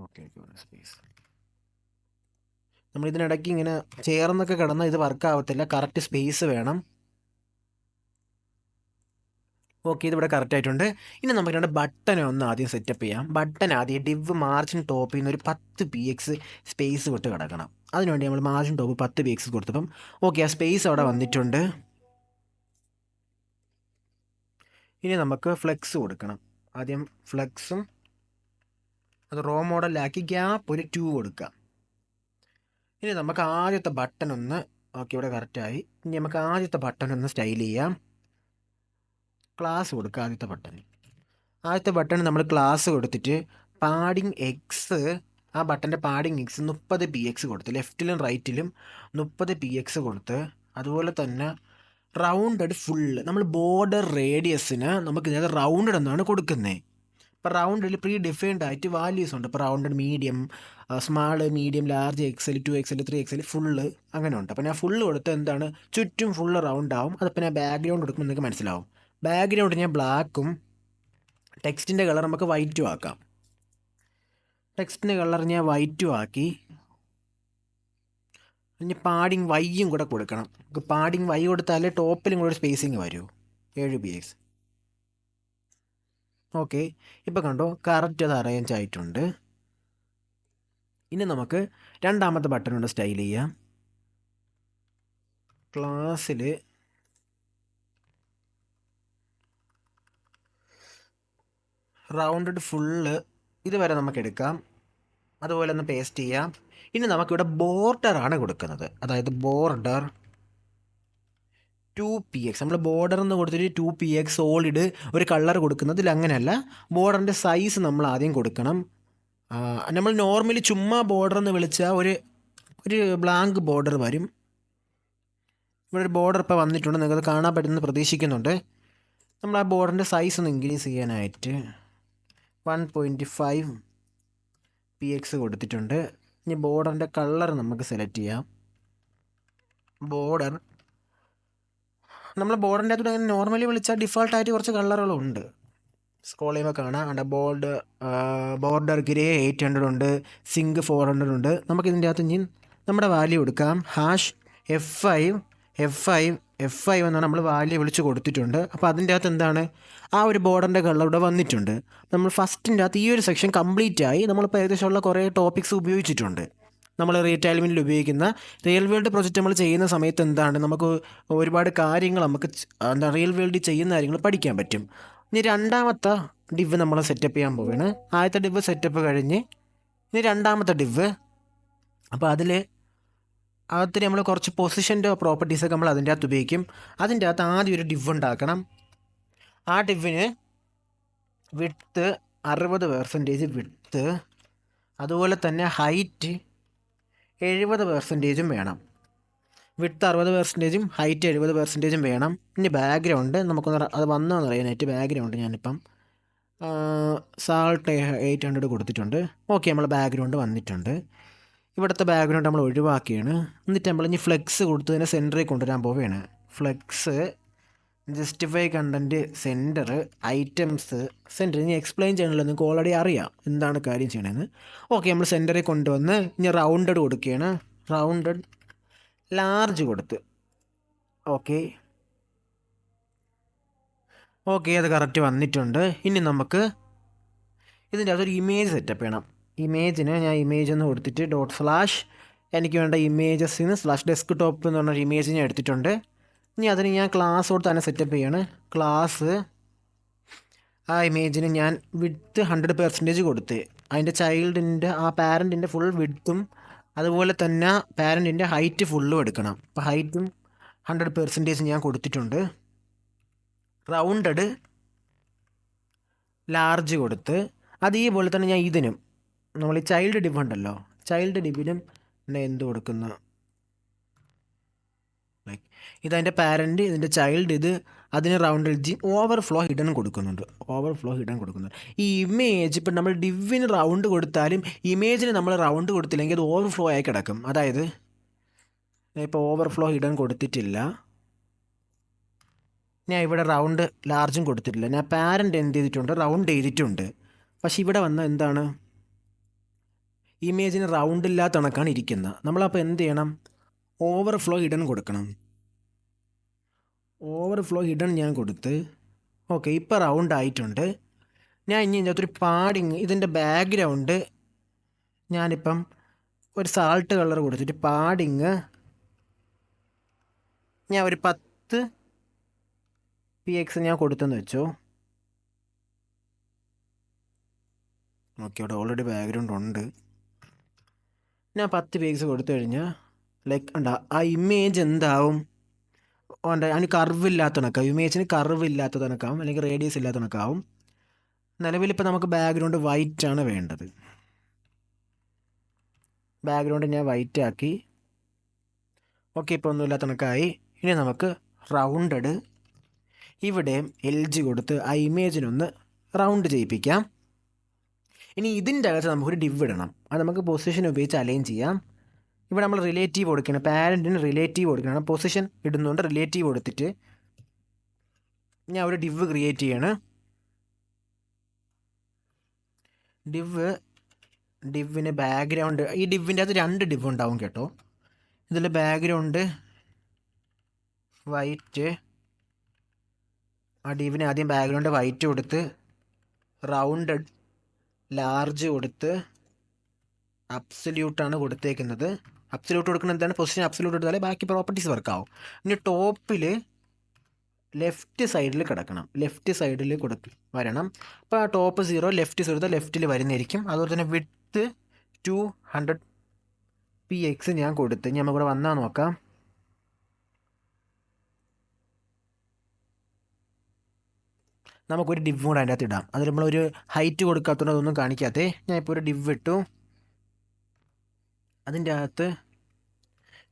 ഓക്കെ, സ്പേസ് നമ്മളിതിനിടയ്ക്ക് ഇങ്ങനെ ചേർന്നൊക്കെ കിടന്നാൽ ഇത് വർക്ക് ആവത്തില്ല. കറക്റ്റ് സ്പേസ് വേണം. ഓക്കെ, ഇതിവിടെ കറക്റ്റായിട്ടുണ്ട്. ഇനി നമുക്ക് രണ്ട് ബട്ടനെ ഒന്ന് ആദ്യം സെറ്റപ്പ് ചെയ്യാം. ബട്ടൺ ആദ്യം ഡിവ് മാർജിൻ ടോപ്പിൽ നിന്ന് ഒരു 10 px സ്പേസ് വിട്ട് കിടക്കണം. അതിനുവേണ്ടി നമ്മൾ മാർജിൻ ടോപ്പ് 10 px കൊടുത്തപ്പം ഓക്കെ, ആ സ്പേസ് അവിടെ വന്നിട്ടുണ്ട്. ഇനി നമുക്ക് ഫ്ലെക്സ് കൊടുക്കണം. ആദ്യം ഫ്ലെക്സും അത് റോ മോഡലിലാക്കി ഗ്യാപ്പ് ഒരു 2 കൊടുക്കാം. ഇനി നമുക്ക് ആദ്യത്തെ ബട്ടൺ ഒന്ന് ഓക്കെ, ഇവിടെ കറക്റ്റായി. ഇനി നമുക്ക് ആദ്യത്തെ ബട്ടൺ ഒന്ന് സ്റ്റൈൽ ചെയ്യാം. ക്ലാസ് കൊടുക്കുക. ആദ്യത്തെ ബട്ടൺ നമ്മൾ ക്ലാസ് കൊടുത്തിട്ട് പാഡിങ് എക്സ്, ആ ബട്ടൻ്റെ പാഡിങ് എക്സ് 30 px കൊടുത്ത് ലെഫ്റ്റിലും റൈറ്റിലും 30 px കൊടുത്ത്, അതുപോലെ തന്നെ റൗണ്ടഡ് ഫുള്ള് നമ്മൾ ബോർഡർ റേഡിയസിന് നമുക്ക് ഇതിനകത്ത് റൗണ്ടഡ് എന്നാണ് കൊടുക്കുന്നത്. ഇപ്പോൾ റൗണ്ടിൽ പ്രീ ഡിഫൈൻഡ് ആയിട്ട് വാല്യൂസ് ഉണ്ട്. ഇപ്പോൾ rounded medium, small, medium, large, XL, 2XL, 3XL, full അങ്ങനെ ഉണ്ട്. അപ്പോൾ ഞാൻ ഫുള്ള് കൊടുത്ത് എന്താണ് ചുറ്റും ഫുള്ള് റൗണ്ട് ആവും. അതിപ്പോൾ ഞാൻ ബാക്ക്ഗ്രൗണ്ട് കൊടുക്കുമ്പോൾ നിങ്ങൾക്ക് മനസ്സിലാവും. ബാക്ക്ഗ്രൗണ്ട് ഞാൻ ബ്ലാക്കും ടെക്സ്റ്റിൻ്റെ കളർ നമുക്ക് വൈറ്റും ആക്കാം. ടെക്സ്റ്റിൻ്റെ കളർ ഞാൻ വൈറ്റും ആക്കി. ഇനി പാഡിങ് വൈയും കൂടെ കൊടുക്കണം. പാഡിങ് വൈ കൊടുത്താലേ ടോപ്പിലും കൂടെ സ്പേസിങ് വരൂ. 7 px. ഓക്കെ, ഇപ്പോൾ കണ്ടോ കറക്റ്റ് അത് അറേഞ്ച് ആയിട്ടുണ്ട്. ഇനി നമുക്ക് രണ്ടാമത്തെ ബട്ടൺ കൊണ്ട് സ്റ്റൈൽ ചെയ്യാം. ക്ലാസ്സിൽ റൗണ്ടഡ് ഫുള്ള് ഇതുവരെ നമുക്ക് എടുക്കാം. അതുപോലെ ഒന്ന് പേസ്റ്റ് ചെയ്യാം. ഇനി നമുക്കിവിടെ ബോർഡറാണ് കൊടുക്കുന്നത്. അതായത് ബോർഡർ 2 px. നമ്മൾ ബോർഡർ എന്ന് കൊടുത്തിട്ട് 2 px സോളിഡ് ഒരു കളർ കൊടുക്കുന്നതിൽ അങ്ങനെയല്ല. ബോർഡറിൻ്റെ സൈസ് നമ്മൾ ആദ്യം കൊടുക്കണം. നമ്മൾ നോർമലി ചുമ്മാ ബോർഡർ എന്ന് വിളിച്ചാൽ ഒരു ബ്ലാങ്ക് ബോർഡർ വരും. ഇവിടെ ഒരു ബോർഡർ ഇപ്പോൾ വന്നിട്ടുണ്ട്, നിങ്ങൾക്ക് കാണാൻ പറ്റുമെന്ന് പ്രതീക്ഷിക്കുന്നുണ്ട്. നമ്മൾ ആ ബോർഡറിൻ്റെ സൈസ് ഒന്ന് ഇൻക്രീസ് ചെയ്യാനായിട്ട് 1.5 px കൊടുത്തിട്ടുണ്ട്. ഇനി ബോർഡറിൻ്റെ കളർ നമുക്ക് സെലക്ട് ചെയ്യാം. ബോർഡർ നമ്മൾ ബോർഡറിൻ്റെ അകത്തോട്ട് അങ്ങനെ നോർമലി വിളിച്ചാൽ ഡിഫോൾട്ടായിട്ട് കുറച്ച് കളറുകളുണ്ട്. സ്ക്രോൾ ചെയ്യുമ്പോൾ കാണാം. ബോർഡർ ഗ്രേ 800 ഉണ്ട്, സിങ്ക് 400 ഉണ്ട്. നമുക്കിതിൻ്റെ അകത്ത് ഇനി നമ്മുടെ വാല്യൂ കൊടുക്കാം. F5 എന്നാണ് നമ്മൾ വാല്യൂ വിളിച്ച് കൊടുത്തിട്ടുണ്ട്. അപ്പോൾ അതിൻ്റെ അകത്ത് എന്താണ് ആ ഒരു ബോർഡറിൻ്റെ കളർ ഇവിടെ വന്നിട്ടുണ്ട്. നമ്മൾ ഫസ്റ്റിൻ്റെ അകത്ത് ഈ ഒരു സെക്ഷൻ കംപ്ലീറ്റ് ആയി. നമ്മളിപ്പോൾ ഏകദേശമുള്ള കുറേ ടോപ്പിക്സ് ഉപയോഗിച്ചിട്ടുണ്ട്. നമ്മൾ റീറ്റൈൽമെൻറ്റിൽ ഉപയോഗിക്കുന്ന റിയൽ വേൾഡ് പ്രൊജക്റ്റ് നമ്മൾ ചെയ്യുന്ന സമയത്ത് എന്താണ് നമുക്ക് ഒരുപാട് കാര്യങ്ങൾ നമുക്ക് റിയൽ വേൾഡിൽ ചെയ്യുന്ന കാര്യങ്ങൾ പഠിക്കാൻ പറ്റും. ഇനി രണ്ടാമത്തെ ഡിവ് നമ്മൾ സെറ്റപ്പ് ചെയ്യാൻ പോവുകയാണ്. ആദ്യത്തെ ഡിവ് സെറ്റപ്പ് കഴിഞ്ഞ് ഇനി രണ്ടാമത്തെ ഡിവ്. അപ്പോൾ അകത്ത് നമ്മൾ കുറച്ച് പൊസിഷൻ്റെ പ്രോപ്പർട്ടീസൊക്കെ നമ്മൾ അതിൻ്റെ അകത്ത് ഉപയോഗിക്കും. അതിൻ്റെ അകത്ത് ആദ്യം ഒരു ഡിവ് ഉണ്ടാക്കണം. ആ ഡിവിന് വിഡ്ത്ത് 60% വിഡ്ത്ത്, അതുപോലെ തന്നെ ഹൈറ്റ് 70% വേണം. വിഡ്ത്ത് 60%, ഹൈറ്റ് 70% വേണം. ഇനി ബാക്ക്ഗ്രൗണ്ട് നമുക്കൊന്ന് അത് വന്നതെന്ന് അറിയാനായിട്ട് ബാക്ക്ഗ്രൗണ്ട് ഞാനിപ്പം സാൾട്ട് 800 കൊടുത്തിട്ടുണ്ട്. ഓക്കെ, നമ്മൾ ബാക്ക്ഗ്രൗണ്ട് വന്നിട്ടുണ്ട്. ഇവിടുത്തെ ബാക്ക്ഗ്രൗണ്ട് നമ്മൾ ഒഴിവാക്കിയാണ്. എന്നിട്ട് നമ്മൾ ഇനി ഫ്ലെക്സ് കൊടുത്തതിനെ സെൻറ്ററിൽ കൊണ്ടുവരാൻ പോവുകയാണ്. Flex, justify content, centre, items, centre. ഇനി എക്സ്പ്ലെയിൻ ചെയ്യണമല്ലോ, നിങ്ങൾക്ക് ഓൾറെഡി അറിയാം എന്താണ് കാര്യം ചെയ്യണമെന്ന്. ഓക്കെ, നമ്മൾ സെൻറ്ററിൽ കൊണ്ടുവന്ന് ഇനി റൗണ്ടഡ് കൊടുക്കുകയാണ്. റൗണ്ടഡ് ലാർജ് കൊടുത്ത് ഓക്കെ, അത് കറക്റ്റ് വന്നിട്ടുണ്ട്. ഇനി നമുക്ക് ഇതിൻ്റെ അകത്തൊരു ഇമേജ് സെറ്റപ്പ് ചെയ്യണം. ഇമേജിന് ഞാൻ ഇമേജ് എന്ന് കൊടുത്തിട്ട് /, എനിക്ക് വേണ്ട ഇമേജസിന് /ഡെസ്ക്ടോപ്പ് എന്ന് പറഞ്ഞൊരു ഇമേജ് ഞാൻ എടുത്തിട്ടുണ്ട്. ഇനി അതിന് ഞാൻ ക്ലാസ് കൊടുത്ത് തന്നെ സെറ്റപ്പ് ചെയ്യാണ്. ക്ലാസ് ആ ഇമേജിന് ഞാൻ വിഡ്ത്ത് 100% കൊടുത്ത് അതിൻ്റെ ചൈൽഡിൻ്റെ ആ പാരൻറ്റിൻ്റെ ഫുൾ വിഡ്ത്തും അതുപോലെ തന്നെ പാരൻറ്റിൻ്റെ ഹൈറ്റ് ഫുള്ളും എടുക്കണം. അപ്പോൾ ഹൈറ്റും 100% ഞാൻ കൊടുത്തിട്ടുണ്ട്. റൗണ്ടഡ് ലാർജ് കൊടുത്ത് അതേപോലെ തന്നെ ഞാൻ ഇതിനും നമ്മൾ ഈ ചൈൽഡ് ഡിവ് ഉണ്ടല്ലോ, ചൈൽഡ് ഡിവിനും എന്ത് കൊടുക്കുന്നു, ലൈക്ക് ഇതതിൻ്റെ പാരൻറ്റ്, ഇതിൻ്റെ ചൈൽഡ്, ഇത് അതിന് റൗണ്ട് എഡ്ജ് ഓവർഫ്ലോ ഹിഡൻ കൊടുക്കുന്നുണ്ട്. ഈ ഇമേജ് ഇപ്പം നമ്മൾ ഡിവിന് റൗണ്ട് കൊടുത്താലും ഇമേജിന് നമ്മൾ റൗണ്ട് കൊടുത്തില്ലെങ്കിൽ അത് ഓവർഫ്ലോ ആയി കിടക്കും. അതായത് ഇപ്പോൾ ഓവർഫ്ലോ ഹിഡൻ കൊടുത്തിട്ടില്ല, ഞാൻ ഇവിടെ റൗണ്ട് ലാർജും കൊടുത്തിട്ടില്ല, ഞാൻ പാരൻ്റ് എന്ത് ചെയ്തിട്ടുണ്ട്, റൗണ്ട് ചെയ്തിട്ടുണ്ട്. പക്ഷെ ഇവിടെ വന്ന എന്താണ്, ഇമേജിന് റൗണ്ട് ഇല്ലാത്ത കണക്കാണ് ഇരിക്കുന്നത്. നമ്മളപ്പോൾ എന്ത് ചെയ്യണം, ഓവർഫ്ലോ ഹിഡൻ കൊടുക്കണം. ഓവർഫ്ലോ ഹിഡൻ ഞാൻ കൊടുത്ത് ഓക്കെ, ഇപ്പോൾ റൗണ്ട് ആയിട്ടുണ്ട്. ഞാൻ ഇനി ഇതിനകത്തൊരു പാഡിങ്, ഇതിൻ്റെ ബാക്ക്ഗ്രൗണ്ട് ഞാനിപ്പം ഒരു സാൾട്ട് കളർ കൊടുത്തിട്ട് പാഡിങ് ഞാൻ ഒരു 10 px ഞാൻ കൊടുത്തെന്ന് വെച്ചോ. ഓക്കെ, അവിടെ ഓൾറെഡി ബാക്ക്ഗ്രൗണ്ട് ഉണ്ട്. ഞാൻ 10 px കൊടുത്തു കഴിഞ്ഞാൽ ലൈക്ക് ഉണ്ടാ ആ ഇമേജ് എന്താവും, അതിന് കർവ് ഇല്ലാത്ത കണക്കാവും, ഇമേജിന് കർവ് ഇല്ലാത്ത കണക്കാവും, അല്ലെങ്കിൽ റേഡിയസ് ഇല്ലാത്ത കണക്കാവും. നിലവിലിപ്പോൾ നമുക്ക് ബാക്ക്ഗ്രൗണ്ട് വൈറ്റ് ആണ് വേണ്ടത്. ബാക്ക്ഗ്രൗണ്ട് ഞാൻ വൈറ്റ് ആക്കി. ഓക്കെ, ഇപ്പോൾ ഒന്നുമില്ലാത്ത കണക്കായി. ഇനി നമുക്ക് റൗണ്ടഡ് ഇവിടെ LG കൊടുത്ത് ആ ഇമേജിനൊന്ന് റൗണ്ട് ചെയ്യിപ്പിക്കാം. ഇനി ഇതിൻ്റെ അകത്ത് നമുക്കൊരു ഡിവ് ഇടണം. അത് നമുക്ക് പൊസിഷൻ ഉപയോഗിച്ച് അലൈൻ ചെയ്യാം. ഇവിടെ നമ്മൾ റിലേറ്റീവ് കൊടുക്കണം, പാരൻറ്റിന് റിലേറ്റീവ് കൊടുക്കണം. പൊസിഷൻ ഇടുന്നുണ്ട്, റിലേറ്റീവ് കൊടുത്തിട്ട് ഞാൻ ഒരു ഡിവ് ക്രിയേറ്റ് ചെയ്യാണ്. ഡിവിന് ബാക്ക്ഗ്രൗണ്ട്, ഈ ഡിവിൻ്റെ അകത്ത് 2 ഡിവ് ഉണ്ടാവും കേട്ടോ. ഇതിൽ ബാക്ക്ഗ്രൗണ്ട് വൈറ്റ്, ആ ഡിവിന് ആദ്യം ബാക്ക്ഗ്രൗണ്ട് വൈറ്റ് കൊടുത്ത് റൗണ്ടഡ് ലാർജ് കൊടുത്ത് അബ്സല്യൂട്ടാണ് കൊടുത്തേക്കുന്നത്. അബ്സല്യൂട്ട് കൊടുക്കുന്നത് എന്താണ്, പൊസിഷൻ അബ്സല്യൂട്ട് എടുത്താലേ ബാക്കി പ്രോപ്പർട്ടീസ് വർക്കാവും. ഇനി ടോപ്പിൽ ലെഫ്റ്റ് സൈഡിൽ കിടക്കണം, ലെഫ്റ്റ് സൈഡിൽ വരണം. അപ്പോൾ ആ ടോപ്പ് 0, ലെഫ്റ്റ് 0 ലെഫ്റ്റിൽ വരുന്നതായിരിക്കും. അതുപോലെ തന്നെ വിഡ്ത്ത് 200 px ഞാൻ കൊടുത്ത്, ഞാൻ ഇവിടെ വന്നാൽ നോക്കാം. നമുക്കൊരു ഡിവ് കൂടെ അതിൻ്റെ അകത്ത് ഇടാം. അത് നമ്മളൊരു ഹൈറ്റ് കൊടുക്കാത്തതുകൊണ്ട് അതൊന്നും കാണിക്കാത്തേ. ഞാൻ ഇപ്പോൾ ഒരു ഡിവ് ഇട്ടു. അതിൻ്റെ അകത്ത്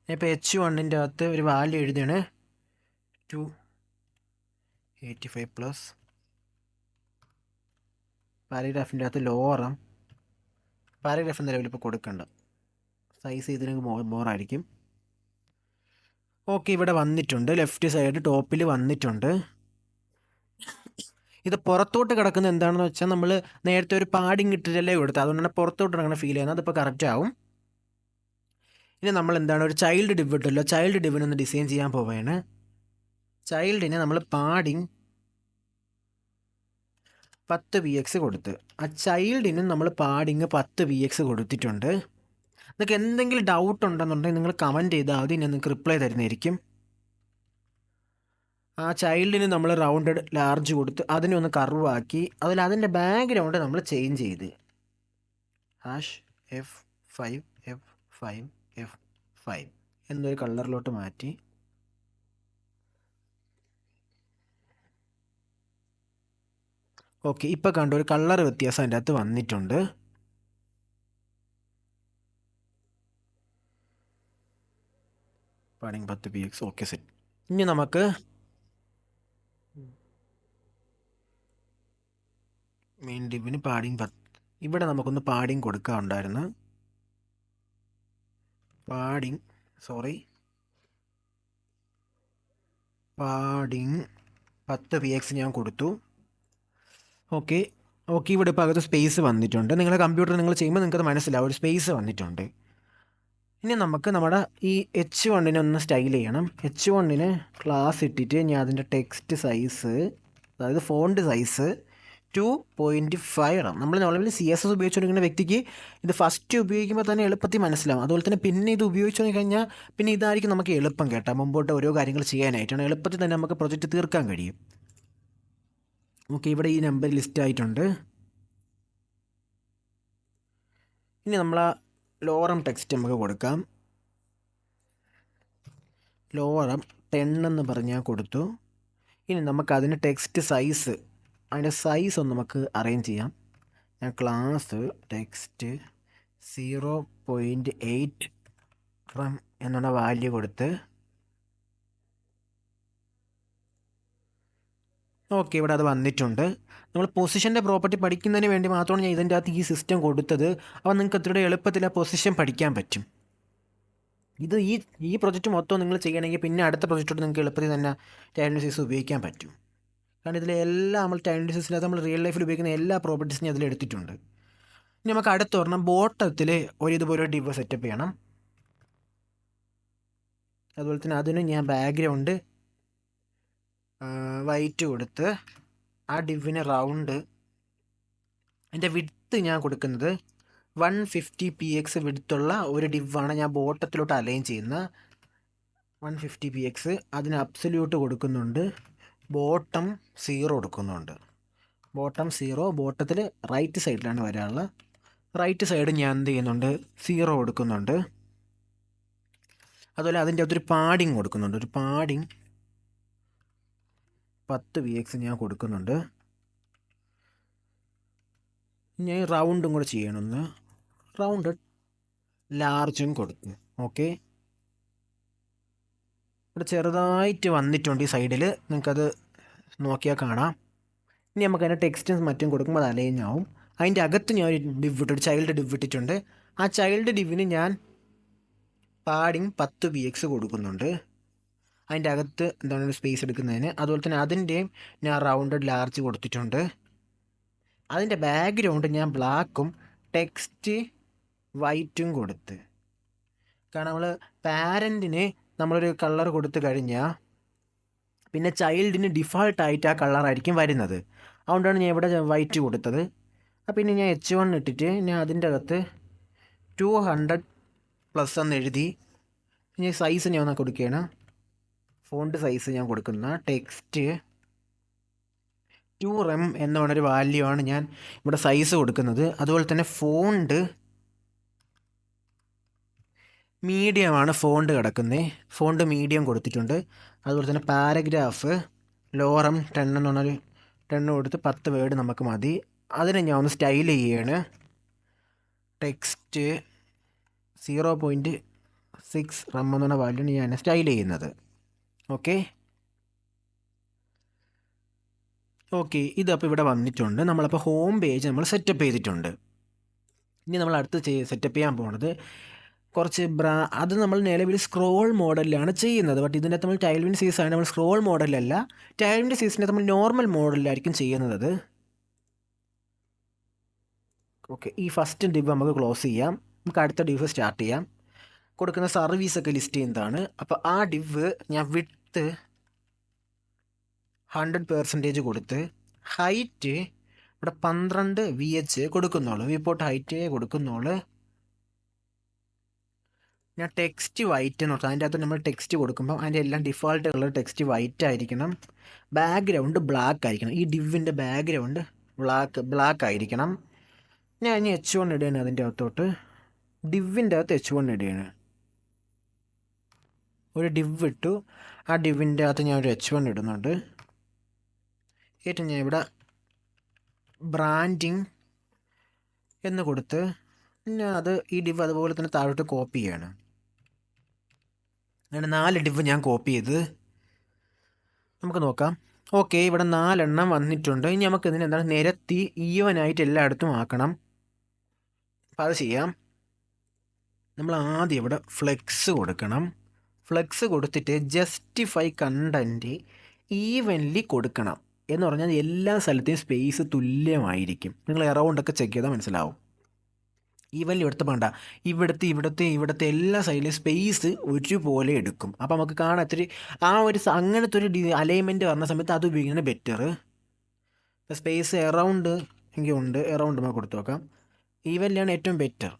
ഞാൻ ഇപ്പോൾ H1ൻ്റെ അകത്ത് ഒരു വാല്യൂ എഴുതുകയാണ്, 285+. പാരഗ്രാഫിൻ്റെ അകത്ത് ലോവറും, പാരഗ്രാഫ് നിലവിൽ ഇപ്പോൾ കൊടുക്കണ്ട, സൈസ് ഇതിന് മോറായിരിക്കും. ഓക്കെ, ഇവിടെ വന്നിട്ടുണ്ട്, ലെഫ്റ്റ് സൈഡ് ടോപ്പിൽ വന്നിട്ടുണ്ട്. ഇത് പുറത്തോട്ട് കിടക്കുന്നത് എന്താണെന്ന് വെച്ചാൽ നമ്മൾ നേരത്തെ ഒരു പാഡിങ് ഇട്ടിട്ടല്ലേ കൊടുത്തത്, അതുകൊണ്ടാണ് പുറത്തോട്ട് കിടക്കുന്ന ഫീൽ ചെയ്യുന്നത്. അതിപ്പോൾ കറക്റ്റ് ആവും. ഇനി നമ്മൾ എന്താണ്, ഒരു ചൈൽഡ് ഡിവ് ഇട്ടല്ലോ, ചൈൽഡ് ഡിവിനൊന്ന് ഡിസൈൻ ചെയ്യാൻ പോവുകയാണ്. ചൈൽഡിനെ നമ്മൾ പാഡിങ് 10 px കൊടുത്ത്, ആ ചൈൽഡിനും നമ്മൾ പാഡിങ് 10 px കൊടുത്തിട്ടുണ്ട്. നിങ്ങൾക്ക് എന്തെങ്കിലും ഡൗട്ട് ഉണ്ടെന്നുണ്ടെങ്കിൽ നിങ്ങൾ കമൻറ്റ് ചെയ്താൽ മതി, ഞാൻ നിങ്ങൾക്ക് റിപ്ലൈ തരുന്നതായിരിക്കും. ആ ചൈൽഡിന് നമ്മൾ റൗണ്ടഡ് ലാർജ് കൊടുത്ത് അതിനെ ഒന്ന് കർവ് ആക്കി, അതിൻ്റെ ബാക്ക്ഗ്രൗണ്ട് നമ്മൾ ചേഞ്ച് ചെയ്ത് F5 എന്നൊരു കളറിലോട്ട് മാറ്റി. ഓക്കെ, ഇപ്പോൾ കണ്ട ഒരു കളർ വ്യത്യാസം അതിൻ്റെ അകത്ത് വന്നിട്ടുണ്ട്. Padding 10 px. Okay, set. ഇനി നമുക്ക് മെയിൻ ഡിവിന് പാഡിങ് 10. ഇവിടെ നമുക്കൊന്ന് പാഡിങ് കൊടുക്കാറുണ്ടായിരുന്നു. പാഡിങ് 10 px ഞാൻ കൊടുത്തു. ഓക്കെ, ഇവിടെ ഇപ്പോൾ അകത്ത് സ്പേസ് വന്നിട്ടുണ്ട്. നിങ്ങളുടെ കമ്പ്യൂട്ടർ നിങ്ങൾ ചെയ്യുമ്പോൾ നിങ്ങൾക്കത് മനസ്സിലാവും, ഒരു സ്പേസ് വന്നിട്ടുണ്ട്. ഇനി നമുക്ക് നമ്മുടെ ഈ H1നെ ഒന്ന് സ്റ്റൈൽ ചെയ്യണം. H1ന് ക്ലാസ് ഇട്ടിട്ട് ഞാൻ അതിൻ്റെ ടെക്സ്റ്റ് സൈസ്, അതായത് ഫോണ്ട് സൈസ് 2.5 ഇടാം. നമ്മൾ നോർമലി CSS ഉപയോഗിച്ചുകൊണ്ടിരിക്കുന്ന വ്യക്തിക്ക് ഇത് ഫസ്റ്റ് ഉപയോഗിക്കുമ്പോൾ തന്നെ എളുപ്പത്തിൽ മനസ്സിലാവും. അതുപോലെ തന്നെ പിന്നെ ഇത് ഉപയോഗിച്ചു കഴിഞ്ഞാൽ പിന്നെ ഇതായിരിക്കും നമുക്ക് എളുപ്പം കേട്ടോ, മുമ്പോട്ട് ഓരോ കാര്യങ്ങൾ ചെയ്യാനായിട്ടാണ്. എളുപ്പത്തിൽ തന്നെ നമുക്ക് പ്രൊജക്റ്റ് തീർക്കാൻ കഴിയും. ഓക്കെ, ഇവിടെ ഈ നമ്പർ ലിസ്റ്റ് ആയിട്ടുണ്ട്. ഇനി നമ്മൾ ആ ലോറം ടെക്സ്റ്റ് നമുക്ക് കൊടുക്കാം. ലോറം 10 എന്ന് പറഞ്ഞാൽ കൊടുത്തു. ഇനി നമുക്കതിന് ടെക്സ്റ്റ് സൈസ്, അതിൻ്റെ സൈസ് ഒന്ന് നമുക്ക് അറേഞ്ച് ചെയ്യാം. ഞാൻ ക്ലാസ് ടെക്സ്റ്റ് 0.8 എന്നുള്ള വാല്യൂ കൊടുത്ത് ഓക്കെ, ഇവിടെ അത് വന്നിട്ടുണ്ട്. നമ്മൾ പൊസിഷൻ്റെ പ്രോപ്പർട്ടി പഠിക്കുന്നതിന് വേണ്ടി മാത്രമാണ് ഞാൻ ഇതിൻ്റെ അകത്ത് ഈ സിസ്റ്റം കൊടുത്തത്. അപ്പോൾ നിങ്ങൾക്ക് അത്രയുടെ എളുപ്പത്തിൽ ആ പൊസിഷൻ പഠിക്കാൻ പറ്റും. ഇത് ഈ പ്രൊജക്റ്റ് മൊത്തം നിങ്ങൾ ചെയ്യണമെങ്കിൽ പിന്നെ അടുത്ത പ്രൊജക്റ്റോട് നിങ്ങൾക്ക് എളുപ്പത്തിൽ തന്നെ ടൈം ഡിസീസ് ഉപയോഗിക്കാൻ പറ്റും. കാരണം ഇതിലെ എല്ലാ നമ്മൾ ടൈം ഡിസീസിനകത്ത് നമ്മൾ റിയൽ ലൈഫിൽ ഉപയോഗിക്കുന്ന എല്ലാ പ്രോപ്പർട്ടീസും അതിൽ എടുത്തിട്ടുണ്ട്. ഇനി നമുക്ക് അടുത്ത ഒരെണ്ണം ബോട്ടത്തിൽ ഇതുപോലെ ഡിവ് സെറ്റപ്പ് ചെയ്യണം. അതുപോലെ തന്നെ അതിന് ഞാൻ ബാക്ക്ഗ്രൗണ്ട് വൈറ്റ് കൊടുത്ത് ആ ഡിവിന് റൗണ്ട് അതിൻ്റെ വിഡ്ത്ത് ഞാൻ കൊടുക്കുന്നത് 150 px വിഡ്ത്തുള്ള ഒരു ഡിവാണ് ഞാൻ ബോട്ടത്തിലോട്ട് അലൈൻ ചെയ്യുന്ന 150 px. അതിന് അബ്സല്യൂട്ട് കൊടുക്കുന്നുണ്ട്, ബോട്ടം 0 കൊടുക്കുന്നുണ്ട്. ബോട്ടം 0 ബോട്ടത്തിൽ റൈറ്റ് സൈഡിലാണ് വരാനുള്ള. റൈറ്റ് സൈഡ് ഞാൻ എന്ത് ചെയ്യുന്നുണ്ട്, 0 കൊടുക്കുന്നുണ്ട്. അതുപോലെ അതിൻ്റെ അകത്തൊരു പാഡിങ് കൊടുക്കുന്നുണ്ട്. ഒരു പാഡിങ് 10 px ഞാൻ കൊടുക്കുന്നുണ്ട്. ഞാൻ റൗണ്ടും കൂടെ ചെയ്യണമെന്ന്, റൗണ്ട് ലാർജും കൊടുക്കും. ഓക്കെ, ഇവിടെ ചെറുതായിട്ട് വന്നിട്ടുണ്ട് ഈ സൈഡിൽ, നിങ്ങൾക്കത് നോക്കിയാൽ കാണാം. ഇനി നമുക്ക് അതിൻ്റെ ടെക്സ്റ്റും മറ്റും കൊടുക്കുമ്പോൾ അത് അലൈൻ ആവും. അതിൻ്റെ അകത്ത് ഞാൻ ഒരു ഡിവ് ഇട്ടു, ഒരു ചൈൽഡ് ഡിവ് ഇട്ടിട്ടുണ്ട്. ആ ചൈൽഡ് ഡിവിന് ഞാൻ പാഡിങ് 10 px കൊടുക്കുന്നുണ്ട്. അതിൻ്റെ അകത്ത് എന്താണ് ഒരു സ്പേസ് എടുക്കുന്നതിന്. അതുപോലെ തന്നെ അതിൻ്റെയും ഞാൻ റൗണ്ടഡ് ലാർജ് കൊടുത്തിട്ടുണ്ട്. അതിൻ്റെ ബാക്ക്ഗ്രൗണ്ട് ഞാൻ ബ്ലാക്കും ടെക്സ്റ്റ് വൈറ്റും കൊടുത്ത്. കാരണം നമ്മൾ പാരൻറ്റിന് നമ്മളൊരു കളർ കൊടുത്തു കഴിഞ്ഞാൽ പിന്നെ ചൈൽഡിന് ഡിഫാൾട്ടായിട്ട് ആ കളറായിരിക്കും വരുന്നത്. അതുകൊണ്ടാണ് ഞാൻ ഇവിടെ വൈറ്റ് കൊടുത്തത്. പിന്നെ ഞാൻ H1 ഇട്ടിട്ട് ഞാൻ അതിൻ്റെ അകത്ത് 200+ എന്ന് എഴുതി. ഇനി സൈസ് ഞാൻ ഒന്ന് കൊടുക്കുകയാണ്. ഫോണ്ട് സൈസ് ഞാൻ കൊടുക്കുന്ന ടെക്സ്റ്റ് 2rem എന്ന് പറഞ്ഞൊരു വാല്യൂ ആണ് ഞാൻ ഇവിടെ സൈസ് കൊടുക്കുന്നത്. അതുപോലെ തന്നെ ഫോണ്ട് മീഡിയമാണ് ഫോണ്ട് കിടക്കുന്നത്. ഫോണ്ട് മീഡിയം കൊടുത്തിട്ടുണ്ട്. അതുപോലെ തന്നെ പാരഗ്രാഫ് ലോറം 10 എന്ന് പറഞ്ഞൊരു 10 കൊടുത്ത് 10 വേർഡ് നമുക്ക് മതി. അതിനെ ഞാൻ ഒന്ന് സ്റ്റൈൽ ചെയ്യാണ്. ടെക്സ്റ്റ് 0.6 റം എന്നുള്ള വാല്യൂ ഞാൻ സ്റ്റൈൽ ചെയ്യുന്നത്. ഓക്കെ, ഇതപ്പോൾ ഇവിടെ വന്നിട്ടുണ്ട്. നമ്മളപ്പോൾ ഹോം പേജ് നമ്മൾ സെറ്റപ്പ് ചെയ്തിട്ടുണ്ട്. ഇനി നമ്മൾ അടുത്ത് സെറ്റപ്പ് ചെയ്യാൻ പോകുന്നത് കുറച്ച് അത് നമ്മൾ നിലവിൽ സ്ക്രോൾ മോഡലിലാണ് ചെയ്യുന്നത്. ബട്ട് ഇതിൻ്റെ അകത്ത് നമ്മൾ ടൈൽവിൻ സീരീസ് ആണ്, നമ്മൾ സ്ക്രോൾ മോഡലല്ല. ടൈൽവിൻ സീരീസിനെ നമ്മൾ നോർമൽ മോഡലിലായിരിക്കും ചെയ്യുന്നത്. ഓക്കെ, ഈ ഫസ്റ്റ് ഡിവ് നമുക്ക് ക്ലോസ് ചെയ്യാം. നമുക്ക് അടുത്ത ഡിവ് സ്റ്റാർട്ട് ചെയ്യാം. കൊടുക്കുന്ന സർവീസൊക്കെ ലിസ്റ്റ് ചെയ്യുന്നതാണ്. അപ്പോൾ ആ ഡിവ് ഞാൻ വിഡ്ത്ത് 100% കൊടുത്ത് ഹൈറ്റ് ഇവിടെ 12 VH കൊടുക്കുന്നുള്ളൂ, വിപ്പോട്ട് ഹൈറ്റ് കൊടുക്കുന്നുള്ളൂ. ഞാൻ ടെക്സ്റ്റ് വൈറ്റ് എന്ന് പറഞ്ഞാൽ അതിൻ്റെ അകത്ത് നമ്മൾ ടെക്സ്റ്റ് കൊടുക്കുമ്പോൾ അതിൻ്റെ എല്ലാം ഡിഫോൾട്ട് കളർ ടെക്സ്റ്റ് വൈറ്റ് ആയിരിക്കണം. ബാക്ക്ഗ്രൗണ്ട് ബ്ലാക്ക് ആയിരിക്കണം. ഈ ഡിവിൻ്റെ ബാക്ക്ഗ്രൗണ്ട് ബ്ലാക്ക് ആയിരിക്കണം. ഞാൻ ഇനി H1 ഇടുകയാണ്. അതിൻ്റെ അകത്തോട്ട് ഡിവിൻ്റെ അകത്ത് H1 ഇടുകയാണ്. ഒരു ഡിവ് ഇട്ടു. ആ ഡിവിൻ്റെ അകത്ത് ഞാൻ ഒരു H1 ഇടുന്നുണ്ട്. ഏറ്റവും ഞാൻ ഇവിടെ ബ്രാൻഡിങ് എന്ന് കൊടുത്ത് പിന്നെ ഈ ഡിവ് അതുപോലെ തന്നെ താഴോട്ട് കോപ്പി ചെയ്യാണ്. അങ്ങനെ 4 ഡിവ് ഞാൻ കോപ്പി ചെയ്ത് നമുക്ക് നോക്കാം. ഓക്കെ, ഇവിടെ 4 എണ്ണം വന്നിട്ടുണ്ട്. ഇനി നമുക്ക് ഇതിന് എന്താണ് നിരത്തി ഈവനായിട്ട് എല്ലായിടത്തും ആക്കണം. അപ്പോൾ അത് ചെയ്യാം. നമ്മൾ ആദ്യം ഇവിടെ ഫ്ലെക്സ് കൊടുക്കണം. ഫ്ലെക്സ് കൊടുത്തിട്ട് ജസ്റ്റിഫൈ കണ്ടൻറ്റ് ഈവൻലി കൊടുക്കണം. എന്ന് പറഞ്ഞാൽ എല്ലാ സ്ഥലത്തെയും സ്പേസ് തുല്യമായിരിക്കും. നിങ്ങൾ എറൗണ്ടൊക്കെ ചെക്ക് ചെയ്താൽ മനസ്സിലാവും. ഈവൻലി എടുത്ത് വേണ്ട, ഇവിടുത്തെ എല്ലാ സൈഡിലും സ്പേസ് ഒരുപോലെ എടുക്കും. അപ്പോൾ നമുക്ക് കാണാൻ ഇത്തിരി അങ്ങനത്തെ ഒരു അലൈൻമെൻറ്റ് പറഞ്ഞ സമയത്ത് അത് ഉപയോഗിക്കുന്നത് ബെറ്റർ. ഇപ്പോൾ സ്പേസ് എറൗണ്ട് എനിക്ക് ഉണ്ട്, എറൗണ്ട് നമുക്ക് കൊടുത്തു നോക്കാം. ഈവൻലിയാണ് ഏറ്റവും ബെറ്റർ.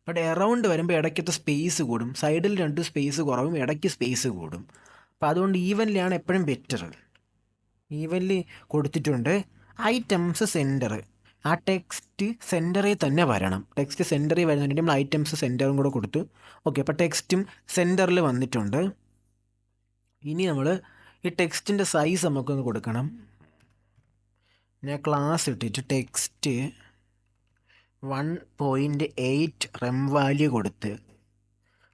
ബട്ട് എറൗണ്ട് വരുമ്പോൾ ഇടയ്ക്കത്തെ സ്പേസ് കൂടും, സൈഡിൽ 2 സ്പേസ് കുറവും, ഇടയ്ക്ക് സ്പേസ് കൂടും. അപ്പോൾ അതുകൊണ്ട് ഈവൻലിയാണ് എപ്പോഴും ബെറ്റർ. ഈവൻലി കൊടുത്തിട്ടുണ്ട്. ഐറ്റംസ് സെൻറ്റർ, ആ ടെക്സ്റ്റ് സെൻറ്ററിൽ തന്നെ വരണം. ടെക്സ്റ്റ് സെൻറ്ററിൽ വരുന്നതിന് നമ്മൾ ഐറ്റംസ് സെൻറ്ററും കൂടെ കൊടുത്തു. ഓക്കെ, അപ്പോൾ ടെക്സ്റ്റും സെൻറ്ററിൽ വന്നിട്ടുണ്ട്. ഇനി നമ്മൾ ഈ ടെക്സ്റ്റിൻ്റെ സൈസ് നമുക്കൊന്ന് കൊടുക്കണം. ഞാൻ ക്ലാസ് ഇട്ടിട്ട് ടെക്സ്റ്റ് 1.8 റെം വാല്യൂ കൊടുത്ത്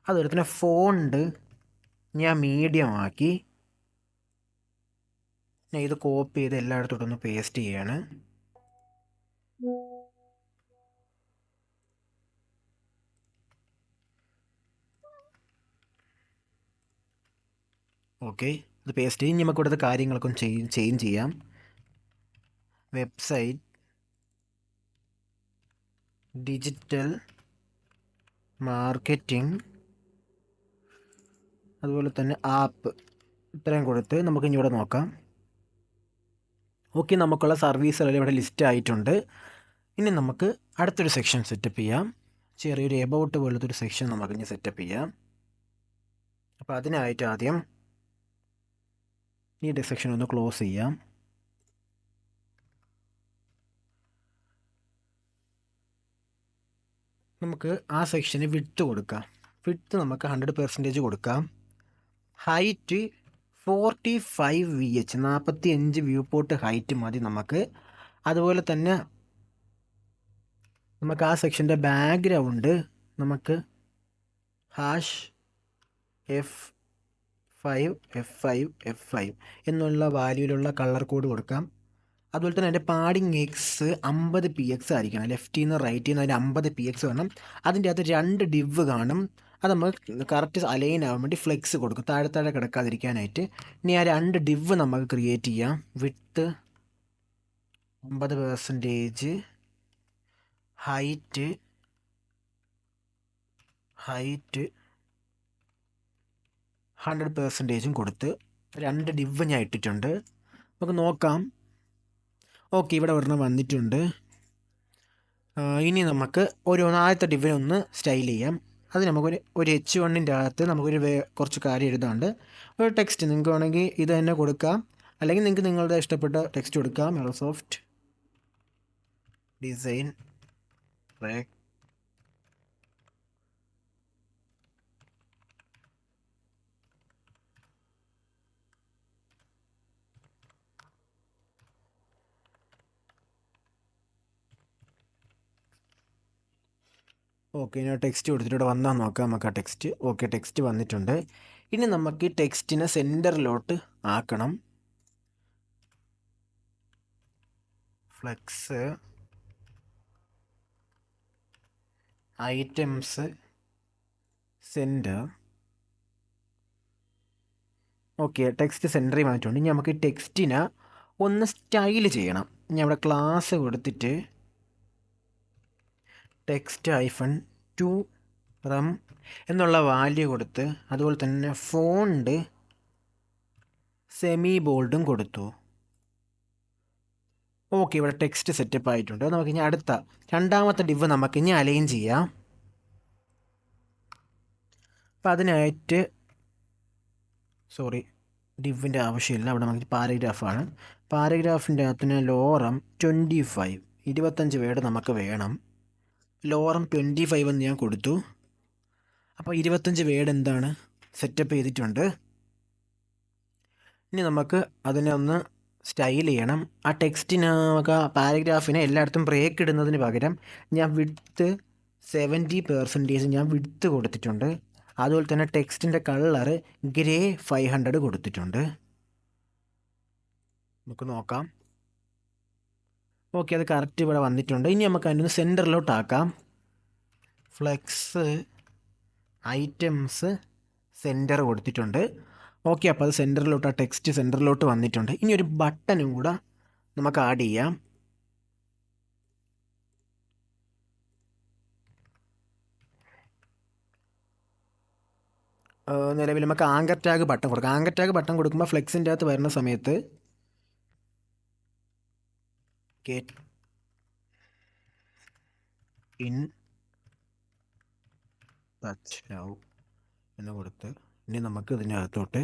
അതുപോലെ തന്നെ ഫോണ്ട് ഞാൻ മീഡിയം ആക്കി. ഞാൻ ഇത് കോപ്പി ചെയ്ത് എല്ലായിടത്തോട്ടൊന്ന് പേസ്റ്റ് ചെയ്യാണ്. ഓക്കെ, ഇത് പേസ്റ്റ് ചെയ്യും. നമുക്ക് ഇവിടുത്തെ കാര്യങ്ങളൊക്കെ ഒന്ന് ചേഞ്ച് ചെയ്യാം. വെബ്സൈറ്റ്, ഡിജിറ്റൽ മാർക്കറ്റിംഗ്, അതുപോലെ തന്നെ ആപ്പ്, ഇത്രയും കൊടുത്ത് നമുക്ക് ഇനി ഇവിടെ നോക്കാം. ഓക്കെ, നമുക്കുള്ള സർവീസുകൾ ഇവിടെ ലിസ്റ്റ് ആയിട്ടുണ്ട്. ഇനി നമുക്ക് അടുത്തൊരു സെക്ഷൻ സെറ്റപ്പ് ചെയ്യാം. ചെറിയൊരു എബൌട്ട് പോലത്തെ ഒരു സെക്ഷൻ നമുക്ക് ഇനി സെറ്റപ്പ് ചെയ്യാം. അപ്പോൾ അതിനായിട്ട് ആദ്യം ഈ സെക്ഷൻ ഒന്ന് ക്ലോസ് ചെയ്യാം. നമുക്ക് ആ സെക്ഷന് വിഡ്ത്ത് കൊടുക്കാം. വിഡ്ത്ത് നമുക്ക് 100% കൊടുക്കാം. Height 45 VH, 45 view port height മതി നമുക്ക്. അതുപോലെ തന്നെ നമുക്ക് ആ സെക്ഷൻ്റെ ബാക്ക്ഗ്രൗണ്ട് നമുക്ക് #F5 എന്നുള്ള വാല്യൂയിലുള്ള കളർ കോഡ് കൊടുക്കാം. അതുപോലെ തന്നെ അതിൻ്റെ പാഡിങ് എക്സ് 50 PX ആയിരിക്കണം. ലെഫ്റ്റിൽ നിന്ന് റൈറ്റിൽ നിന്ന് അതിന് 50 PX വേണം. അതിൻ്റെ അകത്ത് 2 ഡിവ് കാണും. അത് നമ്മൾ കറക്റ്റ് അലൈൻ ആവാൻ വേണ്ടി ഫ്ലെക്സ് കൊടുക്കും, താഴെ കിടക്കാതിരിക്കാനായിട്ട്. ഇനി ആ 2 ഡിവ് നമുക്ക് ക്രിയേറ്റ് ചെയ്യാം. വിഡ്ത്ത് 50%, ഹൈറ്റ് 100% കൊടുത്ത് 2 ഡിവ് ഞാൻ ഇട്ടിട്ടുണ്ട്. നമുക്ക് നോക്കാം. ഓക്കെ, ഇവിടെ ഒരെണ്ണം വന്നിട്ടുണ്ട്. ഇനി നമുക്ക് ആദ്യത്തെ ഡിവിനെ ഒന്ന് സ്റ്റൈൽ ചെയ്യാം. അത് നമുക്കൊരു H1ൻ്റെ അകത്ത് നമുക്കൊരു കുറച്ച് കാര്യം എഴുതാണ്ട് ഒരു ടെക്സ്റ്റ് നിങ്ങൾക്ക് വേണമെങ്കിൽ ഇത് തന്നെ കൊടുക്കാം, അല്ലെങ്കിൽ നിങ്ങൾക്ക് നിങ്ങളുടെ ഇഷ്ടപ്പെട്ട ടെക്സ്റ്റ് കൊടുക്കാം. മൈക്രോസോഫ്റ്റ് ഡിസൈൻ റെക് ഓക്കെ, ഞാൻ ടെക്സ്റ്റ് കൊടുത്തിട്ട് ഇവിടെ വന്നാൽ നോക്കാം നമുക്ക് ആ ടെക്സ്റ്റ്. ഓക്കെ, ടെക്സ്റ്റ് വന്നിട്ടുണ്ട്. ഇനി നമുക്ക് ഈ ടെക്സ്റ്റിനെ സെൻറ്ററിലോട്ട് ആക്കണം. Flex, items, centre. Okay, text സെൻറ്ററിൽ വന്നിട്ടുണ്ട്. ഇനി നമുക്ക് ഈ ടെക്സ്റ്റിനെ ഒന്ന് സ്റ്റൈൽ ചെയ്യണം. ഞാൻ ഇവിടെ ക്ലാസ് കൊടുത്തിട്ട് text-2 റം എന്നുള്ള വാല്യൂ കൊടുത്ത്, അതുപോലെ തന്നെ ഫോണ്ട് സെമി ബോൾഡും കൊടുത്തു. ഓക്കെ, ഇവിടെ ടെക്സ്റ്റ് സെറ്റപ്പ് ആയിട്ടുണ്ട്. നമുക്ക് ഇനി അടുത്ത രണ്ടാമത്തെ ഡിവ് നമുക്ക് ഇനി അലൈൻ ചെയ്യാം. അപ്പം അതിനായിട്ട് ഡിവിൻ്റെ ആവശ്യമില്ല. അവിടെ നമുക്ക് പാരഗ്രാഫാണ്. പാരഗ്രാഫിൻ്റെ അകത്തിന് ലോറം 25, 25 വേർഡ് നമുക്ക് വേണം. ലോറം 25 എന്ന് ഞാൻ കൊടുത്തു. അപ്പോൾ 25 വേർഡ് എന്താണ് സെറ്റപ്പ് ചെയ്തിട്ടുണ്ട്. ഇനി നമുക്ക് അതിനെ ഒന്ന് സ്റ്റൈൽ ചെയ്യണം. ആ ടെക്സ്റ്റിന് നമുക്ക് ആ പാരഗ്രാഫിനെ എല്ലായിടത്തും ബ്രേക്ക് ഇടുന്നതിന് പകരം ഞാൻ വിഡ്ത്ത് 70% ഞാൻ വിഡ്ത്ത് കൊടുത്തിട്ടുണ്ട്. അതുപോലെ തന്നെ ടെക്സ്റ്റിൻ്റെ കളറ് ഗ്രേ 500 കൊടുത്തിട്ടുണ്ട്. നമുക്ക് നോക്കാം. ഓക്കെ, അത് കറക്റ്റ് ഇവിടെ വന്നിട്ടുണ്ട്. ഇനി നമുക്ക് അതിനൊന്ന് സെൻറ്ററിലോട്ടാക്കാം. ഫ്ലെക്സ്, ഐറ്റംസ്, സെൻറ്റർ കൊടുത്തിട്ടുണ്ട്. ഓക്കെ, അപ്പോൾ അത് സെൻറ്ററിലോട്ട്, ആ ടെക്സ്റ്റ് സെൻറ്ററിലോട്ട് വന്നിട്ടുണ്ട്. ഇനി ഒരു ബട്ടണും കൂടെ നമുക്ക് ആഡ് ചെയ്യാം. നിലവിൽ നമുക്ക് ആങ്കർ ടാഗ് ബട്ടൺ കൊടുക്കാം. ആങ്കർ ടാഗ് ബട്ടൺ കൊടുക്കുമ്പോൾ ഫ്ലെക്സിൻ്റെ അകത്ത് വരുന്ന സമയത്ത് ഗെറ്റ് ഇൻ ടച്ച് നൗ എന്ന് കൊടുത്ത് ഇനി നമുക്ക് ഇതിൻ്റെ അകത്തോട്ട്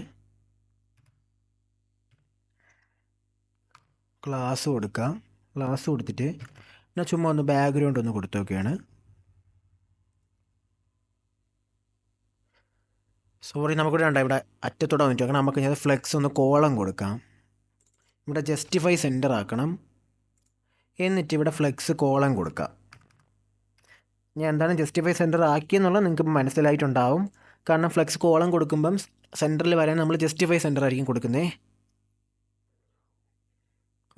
ക്ലാസ് കൊടുക്കാം. ക്ലാസ് കൊടുത്തിട്ട് ഞാൻ ചുമ്മാ ഒന്ന് ബാക്ക്ഗ്രൗണ്ട് ഒന്ന് കൊടുത്തു നോക്കുകയാണ്. നമുക്കിവിടെ ഉണ്ട്, ഇവിടെ അറ്റത്തോടെ വന്നിട്ട് നോക്കണം. നമുക്ക് ഞാൻ ഫ്ലെക്സ് ഒന്ന് കോളം കൊടുക്കാം. ഇവിടെ ജസ്റ്റിഫൈ സെൻറ്റർ ആക്കണം. എന്നിട്ട് ഇവിടെ ഫ്ലെക്സ് കോളം കൊടുക്കാം. ഞാൻ എന്താണ് ജസ്റ്റിഫൈ സെൻറ്റർ ആക്കിയെന്നുള്ളത് നിങ്ങൾക്ക് മനസ്സിലായിട്ടുണ്ടാവും. കാരണം ഫ്ലെക്സ് കോളം കൊടുക്കുമ്പം സെൻറ്ററിൽ വരാൻ നമ്മൾ ജസ്റ്റിഫൈ സെൻറ്റർ ആയിരിക്കും കൊടുക്കുന്നത്.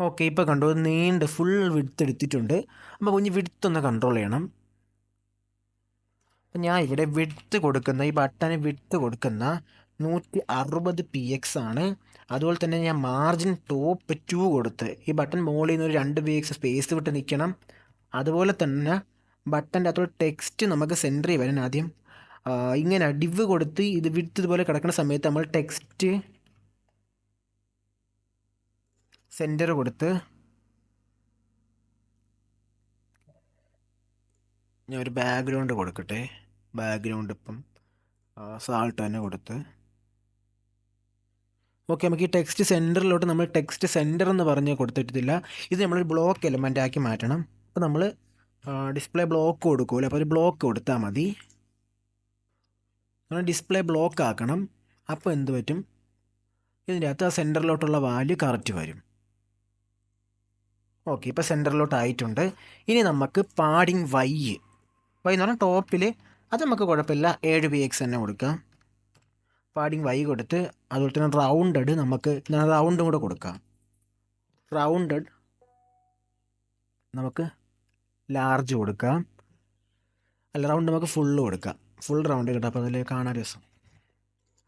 ഓക്കെ, ഇപ്പോൾ കണ്ടു നീണ്ട് ഫുൾ വിഡ്ത്ത് എടുത്തിട്ടുണ്ട്. അപ്പോൾ കുഞ്ഞ് വിഡ്ത്ത് ഒന്ന് കൺട്രോൾ ചെയ്യണം. അപ്പം ഞാൻ ഇവിടെ വിഡ്ത്ത് കൊടുക്കുന്ന ഈ ബട്ടന് വിഡ്ത്ത് കൊടുക്കുന്ന 160 px ആണ്. അതുപോലെ തന്നെ ഞാൻ മാർജിൻ ടോപ്പ് 2 കൊടുത്ത് ഈ ബട്ടൺ മുകളിൽ നിന്ന് ഒരു 2 px സ്പേസ് വിട്ട് നിൽക്കണം. അതുപോലെ തന്നെ ബട്ടൻ്റെ അകത്തോട് ടെക്സ്റ്റ് നമുക്ക് സെൻറ്ററിൽ വരാൻ ആദ്യം ഇങ്ങനെ ഡിവ് കൊടുത്ത് ഇത് വിഡ്ത്ത് ഇതുപോലെ കിടക്കുന്ന സമയത്ത് നമ്മൾ ടെക്സ്റ്റ് സെൻറ്റർ കൊടുത്ത് ഞാൻ ഒരു ബാക്ക്ഗ്രൗണ്ട് കൊടുക്കട്ടെ. ബാക്ക്ഗ്രൗണ്ട് ഇപ്പം സാൾട്ട് തന്നെ കൊടുത്ത് ഓക്കെ. നമുക്ക് ഈ ടെക്സ്റ്റ് സെൻറ്ററിലോട്ട് നമ്മൾ ടെക്സ്റ്റ് സെൻറ്റർ എന്ന് പറഞ്ഞ് കൊടുത്തിട്ടില്ല. ഇത് നമ്മളൊരു ബ്ലോക്ക് എലമെൻ്റ് ആക്കി മാറ്റണം. അപ്പോൾ നമ്മൾ ഡിസ്പ്ലേ ബ്ലോക്ക് കൊടുക്കുമല്ലോ, അപ്പോൾ ഒരു ബ്ലോക്ക് കൊടുത്താൽ മതി. നമ്മൾ ഡിസ്പ്ലേ ബ്ലോക്ക് ആക്കണം. അപ്പോൾ എന്ത് പറ്റും, ഇതിൻ്റെ അകത്ത് ആ സെൻറ്ററിലോട്ടുള്ള വാല്യൂ കറക്റ്റ് വരും. ഓക്കെ, ഇപ്പോൾ സെൻറ്ററിലോട്ടായിട്ടുണ്ട്. ഇനി നമുക്ക് പാഡിങ് വൈ എന്ന് പറഞ്ഞാൽ ടോപ്പിൽ അത് നമുക്ക് കുഴപ്പമില്ല, 7 px തന്നെ കൊടുക്കാം. പാഡിങ് വൈ കൊടുത്ത് അതുപോലെ തന്നെ റൗണ്ടഡ് നമുക്ക് റൗണ്ടും കൂടെ കൊടുക്കാം. റൗണ്ടഡ് നമുക്ക് ലാർജ് കൊടുക്കാം. അല്ല, റൗണ്ട് നമുക്ക് ഫുള്ള് കൊടുക്കാം. ഫുൾ റൗണ്ട് കിട്ടാം, അപ്പോൾ അതിൽ കാണാൻ രസം.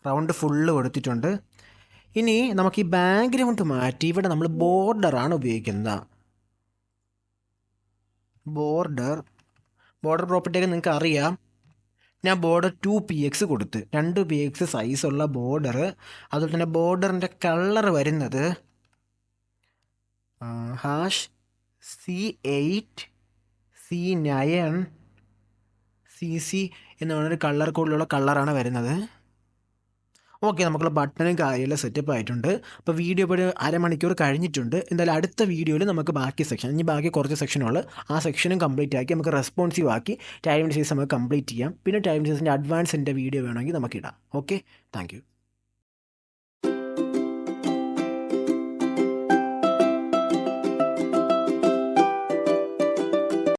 റൗണ്ട് ഫുള്ള് കൊടുത്തിട്ടുണ്ട്. ഇനി നമുക്ക് ഈ ബാക്ക്ഗ്രൗണ്ട് മാറ്റി ഇവിടെ നമ്മൾ ബോർഡറാണ് ഉപയോഗിക്കുന്നത്. ബോർഡർ പ്രോപ്പർട്ടിയൊക്കെ നിങ്ങൾക്ക് അറിയാം. ഞാൻ ബോർഡർ 2 px കൊടുത്ത് 2 px സൈസുള്ള ബോർഡർ. അതുപോലെ തന്നെ ബോർഡറിൻ്റെ കളർ വരുന്നത് #C8 C9 CC എന്ന് പറഞ്ഞൊരു കളർ കോഡിലുള്ള കളറാണ് വരുന്നത്. ഓക്കെ, നമുക്കുള്ള ബട്ടണും കാര്യമെല്ലാം സെറ്റപ്പ് ആയിട്ടുണ്ട്. അപ്പോൾ വീഡിയോ ഇപ്പോൾ ഒരു അരമണിക്കൂർ കഴിഞ്ഞിട്ടുണ്ട്. എന്തായാലും അടുത്ത വീഡിയോയിൽ നമുക്ക് ബാക്കി സെക്ഷൻ, ഇനി ബാക്കി കുറച്ച് സെക്ഷനുകൾ, ആ സെക്ഷനും കംപ്ലീറ്റ് ആക്കി നമുക്ക് റെസ്പോൺസീവ് ആക്കി ടൈം ഡിസൈസ് നമുക്ക് കംപ്ലീറ്റ് ചെയ്യാം. പിന്നെ ടൈം ഡിസൈസിൻ്റെ അഡ്വാൻസിൻ്റെ വീഡിയോ വേണമെങ്കിൽ നമുക്കിടാം. Okay, thank you.